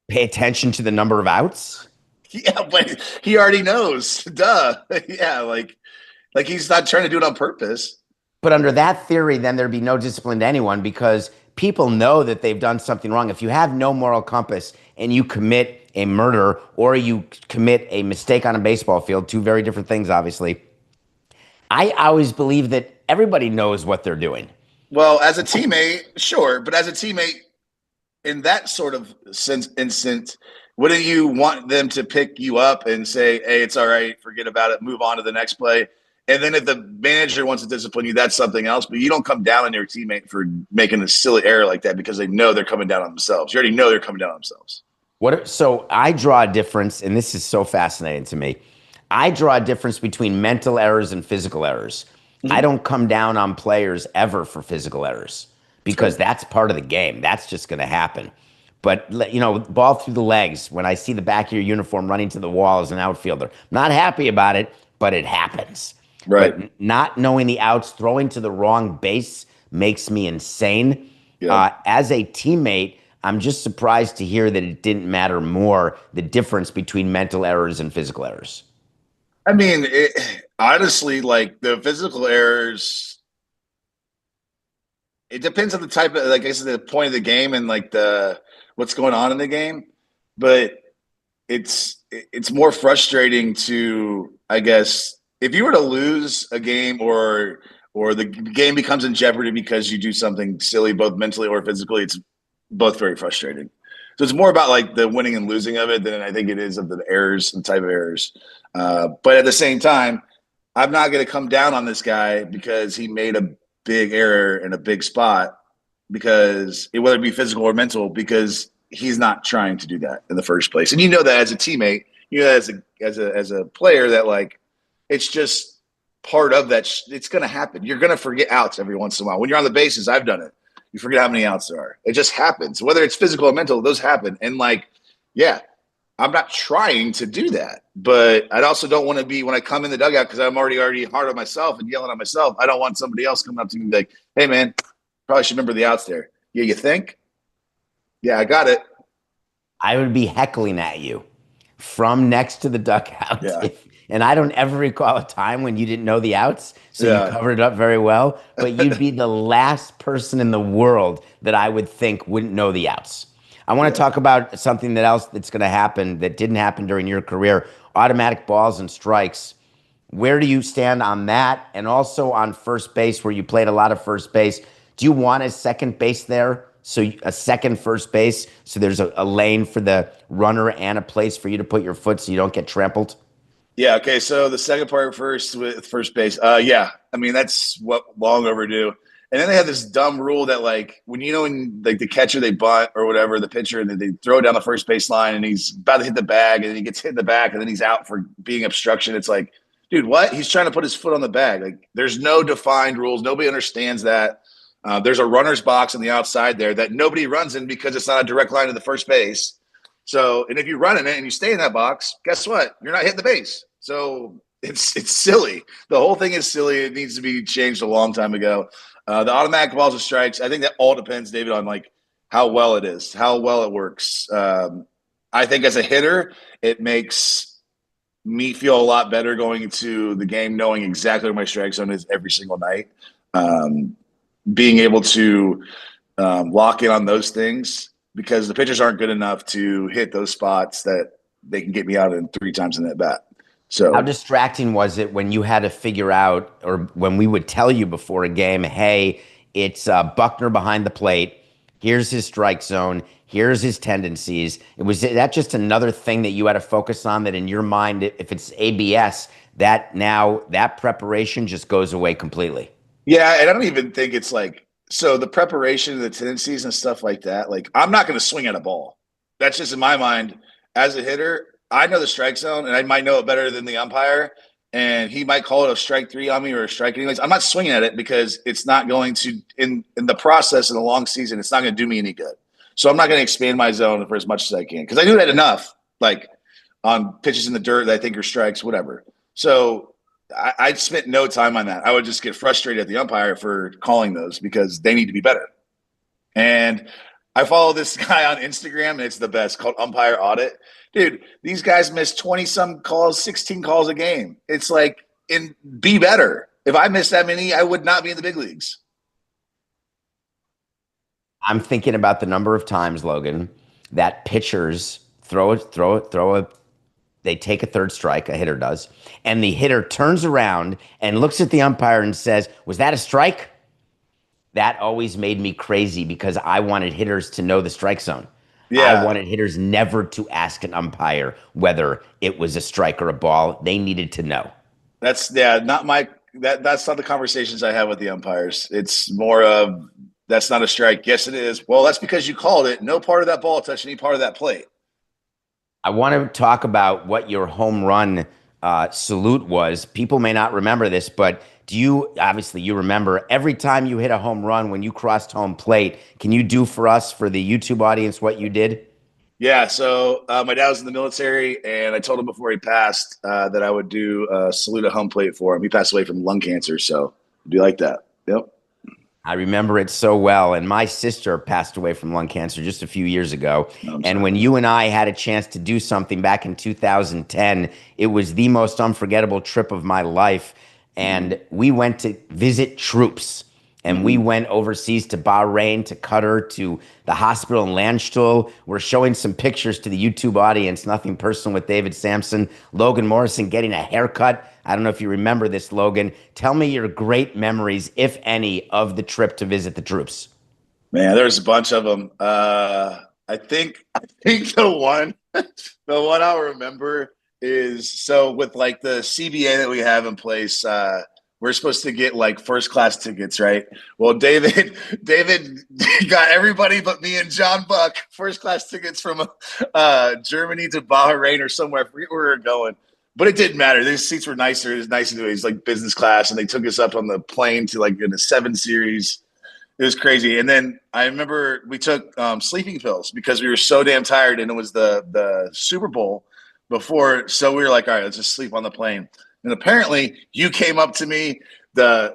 Pay attention to the number of outs. Yeah, but he already knows. Duh. Yeah, like he's not trying to do it on purpose. But under that theory, then there'd be no discipline to anyone because people know that they've done something wrong. If you have no moral compass and you commit a murder or you commit a mistake on a baseball field, two very different things, obviously, I always believe that everybody knows what they're doing. Well, as a teammate, sure, but as a teammate in that sort of instance, wouldn't you want them to pick you up and say, "Hey, it's all right, forget about it, move on to the next play"? And then if the manager wants to discipline you, that's something else. But you don't come down on your teammate for making a silly error like that because they know they're coming down on themselves. You already know they're coming down on themselves. So I draw a difference, and this is so fascinating to me. I draw a difference between mental errors and physical errors. I Mm-hmm. don't come down on players ever for physical errors because that's part of the game. That's just going to happen. But, ball through the legs, when I see the back of your uniform running to the wall as an outfielder, not happy about it, but it happens. Right. But not knowing the outs, throwing to the wrong base makes me insane. Yeah. As a teammate, I'm just surprised to hear that it didn't matter more, the difference between mental errors and physical errors. I mean, honestly, like the physical errors, it depends on the type of, like I said, the point of the game and like the what's going on in the game. But it's more frustrating to, I guess, if you were to lose a game or the game becomes in jeopardy because you do something silly, both mentally or physically, it's both very frustrating. So it's more about like the winning and losing of it than I think it is of the errors and type of errors. But at the same time, I'm not going to come down on this guy because he made a big error in a big spot, because whether it be physical or mental, because he's not trying to do that in the first place. And you know that as a teammate, you know that as a player, that like it's just part of that. It's going to happen. You're going to forget outs every once in a while. When you're on the bases, I've done it. You forget how many outs there are. It just happens. Whether it's physical or mental, those happen. And like, yeah, I'm not trying to do that, but I also don't want to be, when I come in the dugout, because I'm already hard on myself and yelling at myself, I don't want somebody else coming up to me and be like, "Hey man, probably should remember the outs there." Yeah, you think? Yeah, I got it. I would be heckling at you from next to the dugout. Yeah. And I don't ever recall a time when you didn't know the outs, so Yeah. you covered it up very well. But you'd be the last person in the world that I would think wouldn't know the outs. I want to talk about something that's going to happen that didn't happen during your career: automatic balls and strikes. Where do you stand on that? And also on first base, where you played a lot of first base. Do you want a second base there? So a second first base, so there's a lane for the runner and a place for you to put your foot so you don't get trampled? Yeah. Okay. So the second part first with first base. Yeah. I mean, that's what long overdue. And then they have this dumb rule that like when like the catcher, they bunt or whatever, the pitcher, and then they throw it down the first base line and he's about to hit the bag and then he gets hit in the back and then he's out for being obstruction. It's like, dude, what? He's trying to put his foot on the bag. Like there's no defined rules. Nobody understands that. There's a runner's box on the outside there that nobody runs in because it's not a direct line to the first base. So, and if you run in it and you stay in that box, guess what? You're not hitting the base. So it's silly. The whole thing is silly. It needs to be changed a long time ago. The automatic balls and strikes, I think that all depends, David, on like how well it is, how well it works. I think as a hitter, it makes me feel a lot better going into the game knowing exactly where my strike zone is every single night. Being able to lock in on those things because the pitchers aren't good enough to hit those spots that they can get me out in 3 times in that bat. So How distracting was it when you had to figure out, or when we would tell you before a game, hey, it's Buckner behind the plate. Here's his strike zone. Here's his tendencies. Was that just another thing that you had to focus on, that in your mind, if it's ABS, that now that preparation just goes away completely? yeah, and I don't even think it's like so the preparation, the tendencies and stuff like that. Like I'm not going to swing at a ball. That's just in my mind as a hitter. I know the strike zone, and I might know it better than the umpire. And he might call it a strike 3 on me or a strike anyways. I'm not swinging at it because it's not going to in the process in the long season. It's not going to do me any good. So I'm not going to expand my zone for as much as I can because I do that enough. Like on pitches in the dirt that I think are strikes, whatever. So I spent no time on that. I would just get frustrated at the umpire for calling those because they need to be better. And I follow this guy on Instagram, and it's the best, called Umpire Audit. Dude, these guys miss 20-some calls, 16 calls a game. It's like, be better. If I missed that many, I would not be in the big leagues. I'm thinking about the number of times, Logan, that pitchers they take a third strike, a hitter does, and the hitter turns around and looks at the umpire and says, "Was that a strike?" That always made me crazy because I wanted hitters to know the strike zone. I Yeah, wanted hitters never to ask an umpire whether it was a strike or a ball. They needed to know. not my that's not the conversations I have with the umpires. It's more of that's not a strike. Yes, it is. Well, that's because you called it. No part of that ball touched any part of that plate. I want to talk about what your home run salute was. People may not remember this, but obviously you remember every time you hit a home run when you crossed home plate. Can you do for us, for the YouTube audience, what you did? Yeah, so my dad was in the military, and I told him before he passed that I would do a salute a home plate for him. He passed away from lung cancer, so I do like that. Yep. I remember it so well. And my sister passed away from lung cancer just a few years ago. No, I'm And sorry. when you and I had a chance to do something back in 2010, it was the most unforgettable trip of my life. Mm-hmm. And we went to visit troops. And we Mm-hmm. went overseas to Bahrain, to Qatar, to the hospital in Landstuhl. We're showing some pictures to the YouTube audience, nothing personal with David Samson. Logan Morrison getting a haircut. I don't know if you remember this, Logan. Tell me your great memories, if any, of the trip to visit the troops. Man, there's a bunch of them. I think the one I'll remember is so with like the CBA that we have in place. We're supposed to get like first class tickets, right? Well, David got everybody but me and John Buck first class tickets from Germany to Bahrain or somewhere. I forget where we were going, but it didn't matter. These seats were nicer. It was nice to do. It was like business class, and they took us up on the plane to like in a 7 series. It was crazy. And then I remember we took sleeping pills because we were so damn tired, and it was the Super Bowl before. So we were like, all right, let's just sleep on the plane. And apparently, you came up to me. The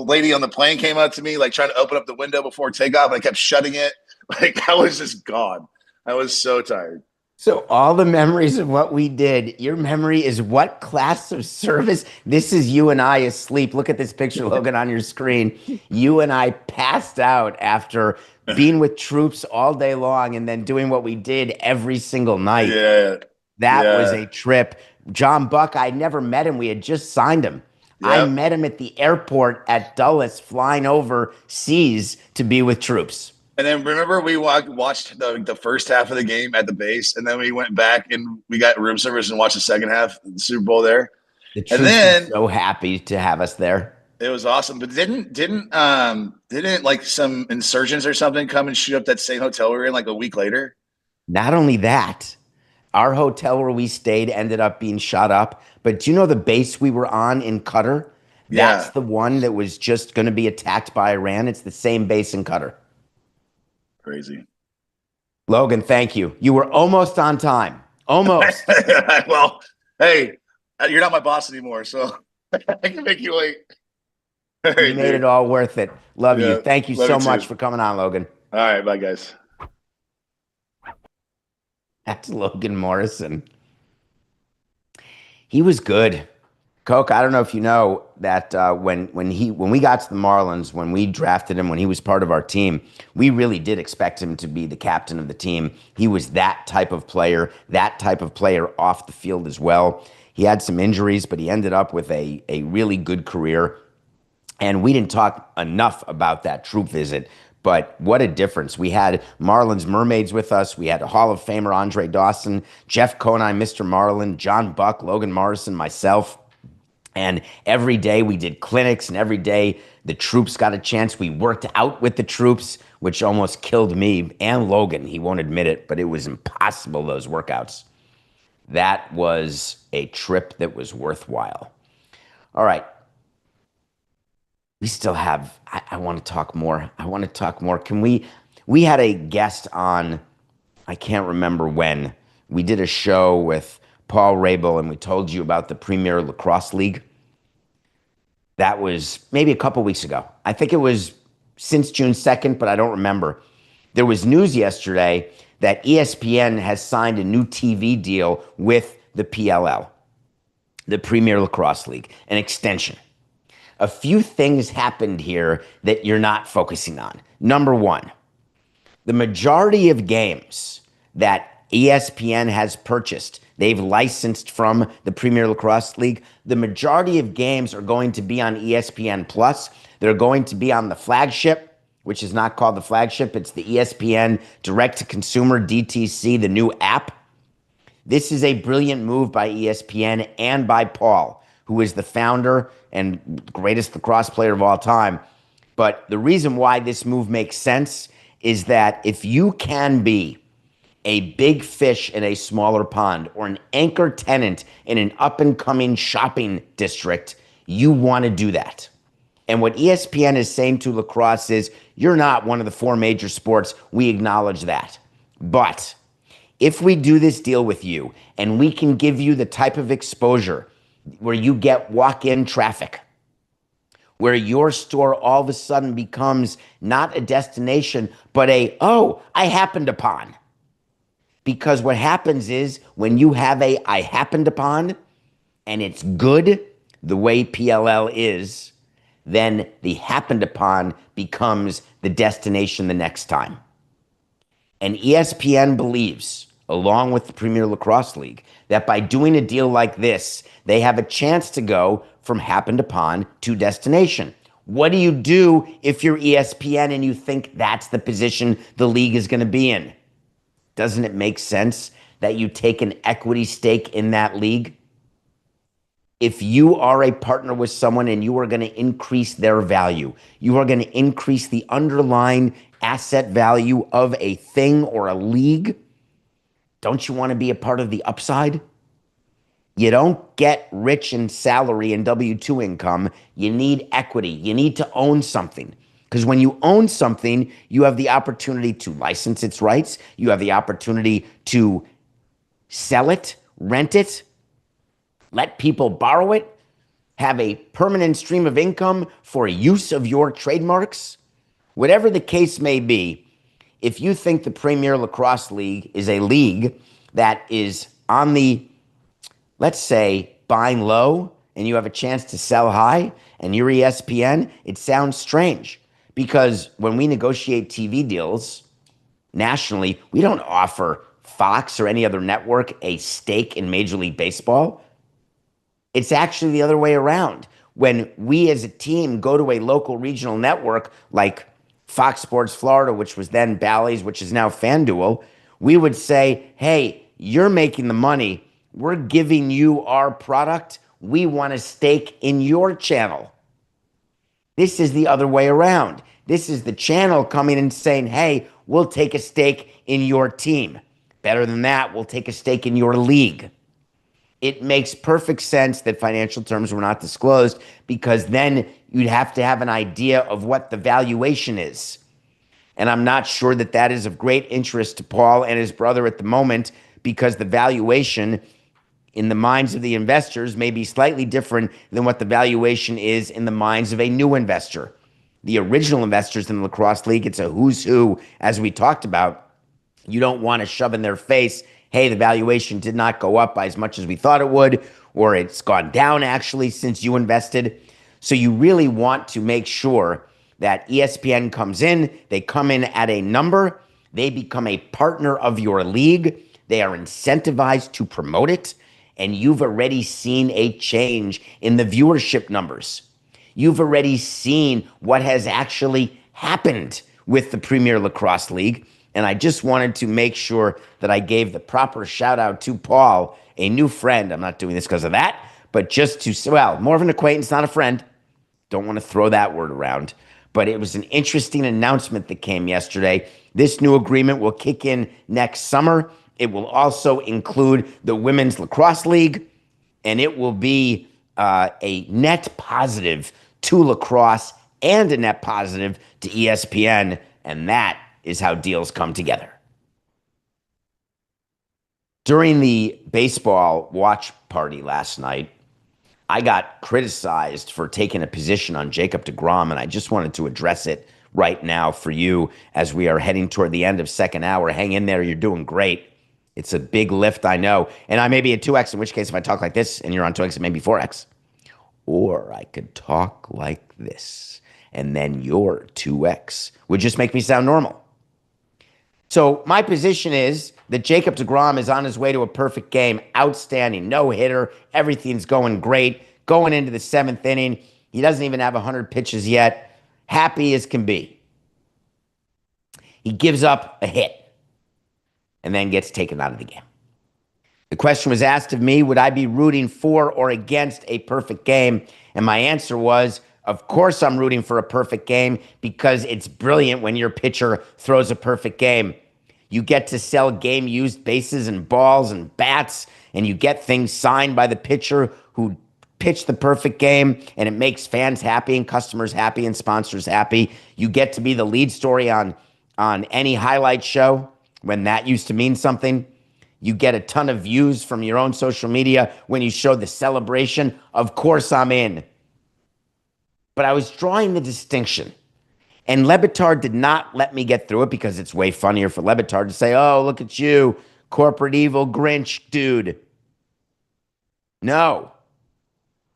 lady on the plane came up to me, like trying to open up the window before takeoff. And I kept shutting it. Like I was just gone. I was so tired. So all the memories of what we did, your memory is what class of service? This is you and I asleep. Look at this picture, Logan, on your screen. You and I passed out after being with troops all day long and then doing what we did every single night. Yeah, That was yeah, a trip. John Buck, I never met him. We had just signed him. I yep. met him at the airport at Dulles, flying overseas to be with troops. And then remember we watched the first half of the game at the base, and then we went back and we got room service and watched the second half of the Super Bowl there. The And troops were then so happy to have us there. it was awesome. But didn't like some insurgents or something come and shoot up that same hotel we were in like a week later? Not only that, our hotel where we stayed ended up being shot up. But do you know the base we were on in Qatar? That's Yeah. the one that was just going to be attacked by Iran. It's the same base and cutter. Crazy. Logan, thank you. You were almost on time. Almost. Well, hey, you're not my boss anymore, so I can make you wait. All You right, made dude. it all worth it. Love you. Yeah. Thank you Love you so much too. for coming on, Logan. All right. Bye, guys. That's Logan Morrison. He was good. Coke, I don't know if you know that when we got to the Marlins, when we drafted him, when he was part of our team, we really did expect him to be the captain of the team. He was that type of player off the field as well. He had some injuries, but he ended up with a really good career. And we didn't talk enough about that troop visit, but what a difference. We had Marlins Mermaids with us. We had a Hall of Famer, Andre Dawson, Jeff Conine, Mr. Marlin, John Buck, Logan Morrison, myself. And every day we did clinics, and every day the troops got a chance. We worked out with the troops, which almost killed me and Logan. He won't admit it, but it was impossible, those workouts. That was a trip that was worthwhile. All right. We still have, I want to talk more. Can we had a guest on, I can't remember when. We did a show with Paul Rabel, and we told you about the Premier Lacrosse League. That was maybe a couple weeks ago. I think it was since June 2nd, but I don't remember. There was news yesterday that ESPN has signed a new TV deal with the PLL, the Premier Lacrosse League, an extension. A few things happened here that you're not focusing on. Number one, the majority of games that ESPN has purchased, they've licensed from the Premier Lacrosse League. The majority of games are going to be on ESPN Plus. They're going to be on the flagship, which is not called the flagship. It's the ESPN direct-to-consumer DTC, the new app. This is a brilliant move by ESPN and by Paul, who is the founder and greatest lacrosse player of all time. But the reason why this move makes sense is that if you can be a big fish in a smaller pond or an anchor tenant in an up-and-coming shopping district, you want to do that. And what ESPN is saying to lacrosse is, you're not one of the four major sports. We acknowledge that. But if we do this deal with you and we can give you the type of exposure where you get walk-in traffic, where your store all of a sudden becomes not a destination, but I happened upon. Because what happens is when you have I happened upon and it's good the way PLL is, then the happened upon becomes the destination the next time. And ESPN believes, along with the Premier Lacrosse League, that by doing a deal like this, they have a chance to go from happened upon to destination. What do you do if you're ESPN and you think that's the position the league is going to be in? Doesn't it make sense that you take an equity stake in that league? If you are a partner with someone and you are going to increase their value, you are going to increase the underlying asset value of a thing or a league, don't you want to be a part of the upside? You don't get rich in salary and W-2 income. You need equity. You need to own something. Because when you own something, you have the opportunity to license its rights. You have the opportunity to sell it, rent it, let people borrow it, have a permanent stream of income for use of your trademarks. Whatever the case may be, if you think the Premier Lacrosse League is a league that is on the, let's say, buying low and you have a chance to sell high and you're ESPN, it sounds strange. Because when we negotiate TV deals nationally, we don't offer Fox or any other network a stake in Major League Baseball. It's actually the other way around. When we as a team go to a local regional network like Fox Sports Florida, which was then Bally's, which is now FanDuel, we would say, hey, you're making the money. We're giving you our product. We want a stake in your channel. This is the other way around. This is the channel coming and saying, hey, we'll take a stake in your team. Better than that, we'll take a stake in your league. It makes perfect sense that financial terms were not disclosed because then you'd have to have an idea of what the valuation is. And I'm not sure that that is of great interest to Paul and his brother at the moment because the valuation in the minds of the investors may be slightly different than what the valuation is in the minds of a new investor. The original investors in the Lacrosse League, it's a who's who, as we talked about. You don't want to shove in their face, hey, the valuation did not go up by as much as we thought it would, or it's gone down actually since you invested. So you really want to make sure that ESPN comes in, they come in at a number, they become a partner of your league, they are incentivized to promote it, and you've already seen a change in the viewership numbers. You've already seen what has actually happened with the Premier Lacrosse League. And I just wanted to make sure that I gave the proper shout out to Paul, a new friend. I'm not doing this because of that, but just to, well, more of an acquaintance, not a friend. Don't want to throw that word around. But it was an interesting announcement that came yesterday. This new agreement will kick in next summer. It will also include the Women's Lacrosse League, and it will be a net positive to lacrosse and a net positive to ESPN, and that is how deals come together. During the baseball watch party last night, I got criticized for taking a position on Jacob deGrom, and I just wanted to address it right now for you as we are heading toward the end of second hour. Hang in there. You're doing great. It's a big lift, I know. And I may be at 2X, in which case if I talk like this and you're on 2X, it may be 4X. Or I could talk like this, and then you're 2X. Would just make me sound normal. So my position is that Jacob deGrom is on his way to a perfect game. Outstanding. No hitter. Everything's going great. Going into the seventh inning. He doesn't even have 100 pitches yet. Happy as can be. He gives up a hit and then gets taken out of the game. The question was asked of me, would I be rooting for or against a perfect game? And my answer was, of course I'm rooting for a perfect game because it's brilliant when your pitcher throws a perfect game. You get to sell game-used bases and balls and bats, and you get things signed by the pitcher who pitched the perfect game, and it makes fans happy and customers happy and sponsors happy. You get to be the lead story on any highlight show when that used to mean something. You get a ton of views from your own social media when you show the celebration. Of course I'm in. But I was drawing the distinction. And Le Batard did not let me get through it because it's way funnier for Le Batard to say, oh, look at you, corporate evil Grinch dude. No.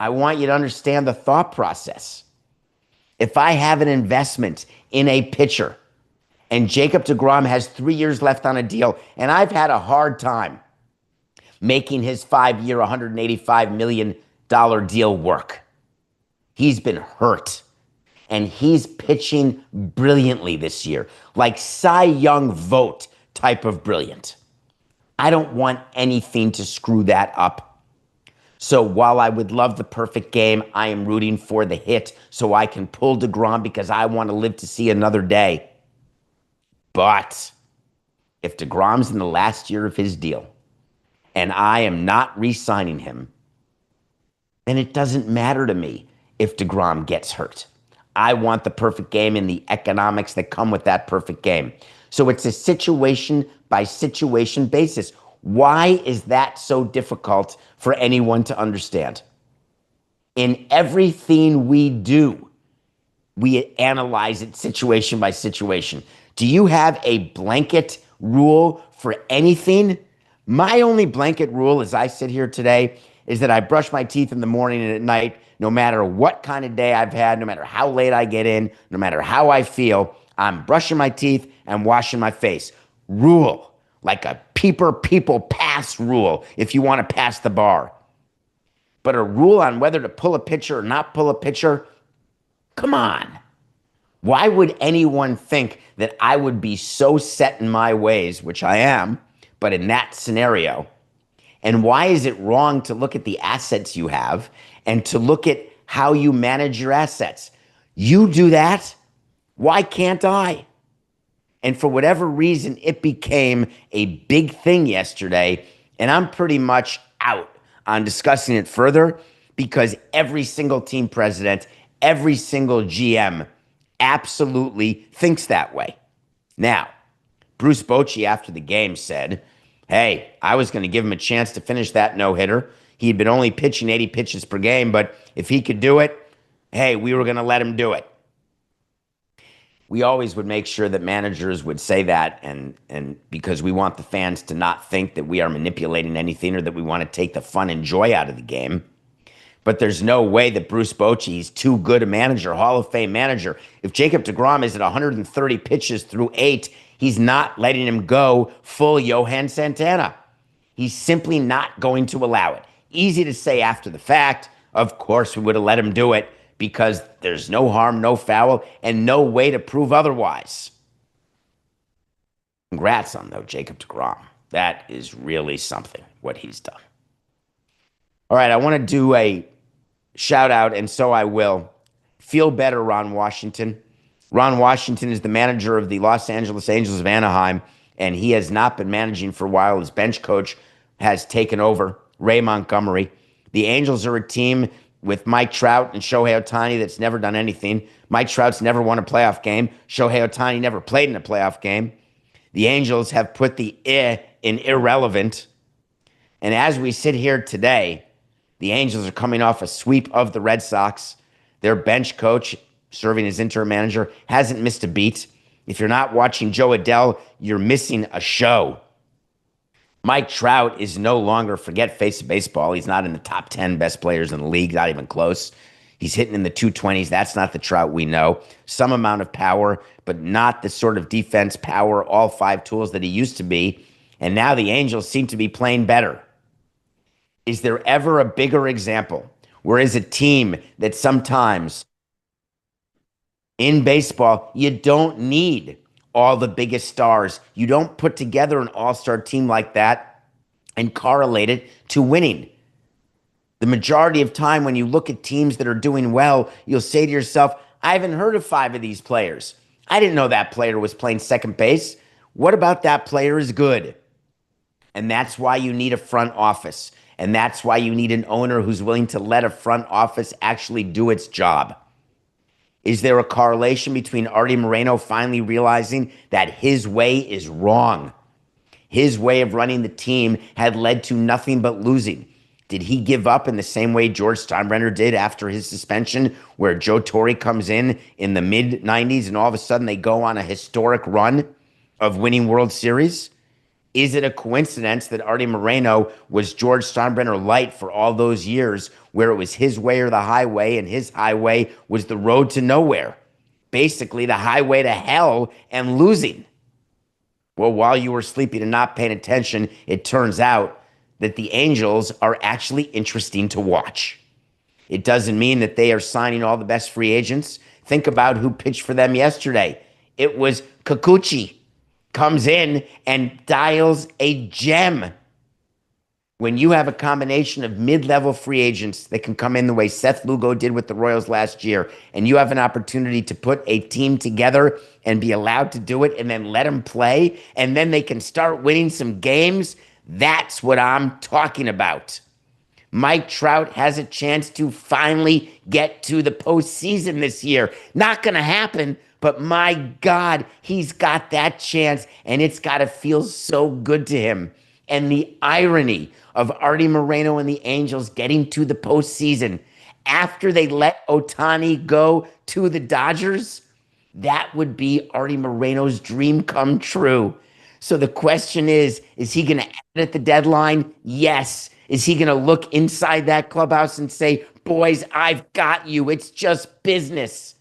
I want you to understand the thought process. If I have an investment in a pitcher and Jacob deGrom has 3 years left on a deal, and I've had a hard time making his 5-year, $185 million deal work. He's been hurt, and he's pitching brilliantly this year, like Cy Young vote type of brilliant. I don't want anything to screw that up. So while I would love the perfect game, I am rooting for the hit so I can pull deGrom because I want to live to see another day. But if deGrom's in the last year of his deal and I am not re-signing him, then it doesn't matter to me if deGrom gets hurt. I want the perfect game and the economics that come with that perfect game. So it's a situation by situation basis. Why is that so difficult for anyone to understand? In everything we do, we analyze it situation by situation. Do you have a blanket rule for anything? My only blanket rule as I sit here today is that I brush my teeth in the morning and at night, no matter what kind of day I've had, no matter how late I get in, no matter how I feel, I'm brushing my teeth and washing my face. Rule. Like a people pass rule if you want to pass the bar. But a rule on whether to pull a pitcher or not pull a pitcher, come on. Why would anyone think that I would be so set in my ways, which I am, but in that scenario? And why is it wrong to look at the assets you have and to look at how you manage your assets? You do that. Why can't I? And for whatever reason, it became a big thing yesterday, and I'm pretty much out on discussing it further because every single team president, every single GM absolutely thinks that way. Now, Bruce Bochy after the game said, hey, I was going to give him a chance to finish that no-hitter. He'd been only pitching 80 pitches per game, but if he could do it, hey, we were going to let him do it. We always would make sure that managers would say that, and because we want the fans to not think that we are manipulating anything or that we want to take the fun and joy out of the game. But there's no way that Bruce Bochy is too good a manager, Hall of Fame manager. If Jacob deGrom is at 130 pitches through 8, he's not letting him go full Johan Santana. He's simply not going to allow it. Easy to say after the fact. Of course, we would have let him do it because there's no harm, no foul, and no way to prove otherwise. Congrats on, though, Jacob deGrom. That is really something, what he's done. All right, I want to do a shout out, and so I will. Feel better, Ron Washington. Ron Washington is the manager of the Los Angeles Angels of Anaheim, and he has not been managing for a while. His bench coach has taken over, Ray Montgomery. The Angels are a team with Mike Trout and Shohei Ohtani that's never done anything. Mike Trout's never won a playoff game. Shohei Ohtani never played in a playoff game. The Angels have put the in irrelevant. And as we sit here today, the Angels are coming off a sweep of the Red Sox. Their bench coach, serving as interim manager, hasn't missed a beat. If you're not watching Joe Adele, you're missing a show. Mike Trout is no longer, forget face of baseball. He's not in the top 10 best players in the league, not even close. He's hitting in the 220s. That's not the Trout we know. Some amount of power, but not the sort of defense power, all 5 tools that he used to be. And now the Angels seem to be playing better. Is there ever a bigger example where is a team that sometimes in baseball, you don't need all the biggest stars. You don't put together an all-star team like that and correlate it to winning. The majority of time when you look at teams that are doing well, you'll say to yourself, I haven't heard of 5 of these players. I didn't know that player was playing second base. What about that player is good? And that's why you need a front office. And that's why you need an owner who's willing to let a front office actually do its job. Is there a correlation between Artie Moreno finally realizing that his way is wrong? His way of running the team had led to nothing but losing. Did he give up in the same way George Steinbrenner did after his suspension, where Joe Torre comes in the mid-90s and all of a sudden they go on a historic run of winning World Series? Is it a coincidence that Artie Moreno was George Steinbrenner light for all those years where it was his way or the highway, and his highway was the road to nowhere? Basically, the highway to hell and losing. Well, while you were sleeping and not paying attention, it turns out that the Angels are actually interesting to watch. It doesn't mean that they are signing all the best free agents. Think about who pitched for them yesterday. It was Kikuchi. Comes in and dials a gem. When you have a combination of mid-level free agents that can come in the way Seth Lugo did with the Royals last year, and you have an opportunity to put a team together and be allowed to do it and then let them play, and then they can start winning some games, that's what I'm talking about. Mike Trout has a chance to finally get to the postseason this year. Not going to happen, but my God, he's got that chance, and it's got to feel so good to him. And the irony of Artie Moreno and the Angels getting to the postseason after they let Ohtani go to the Dodgers, that would be Artie Moreno's dream come true. So the question is he going to add at the deadline? Yes. Is he going to look inside that clubhouse and say, boys, I've got you. It's just business.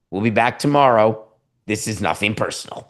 We'll be back tomorrow. This is nothing personal.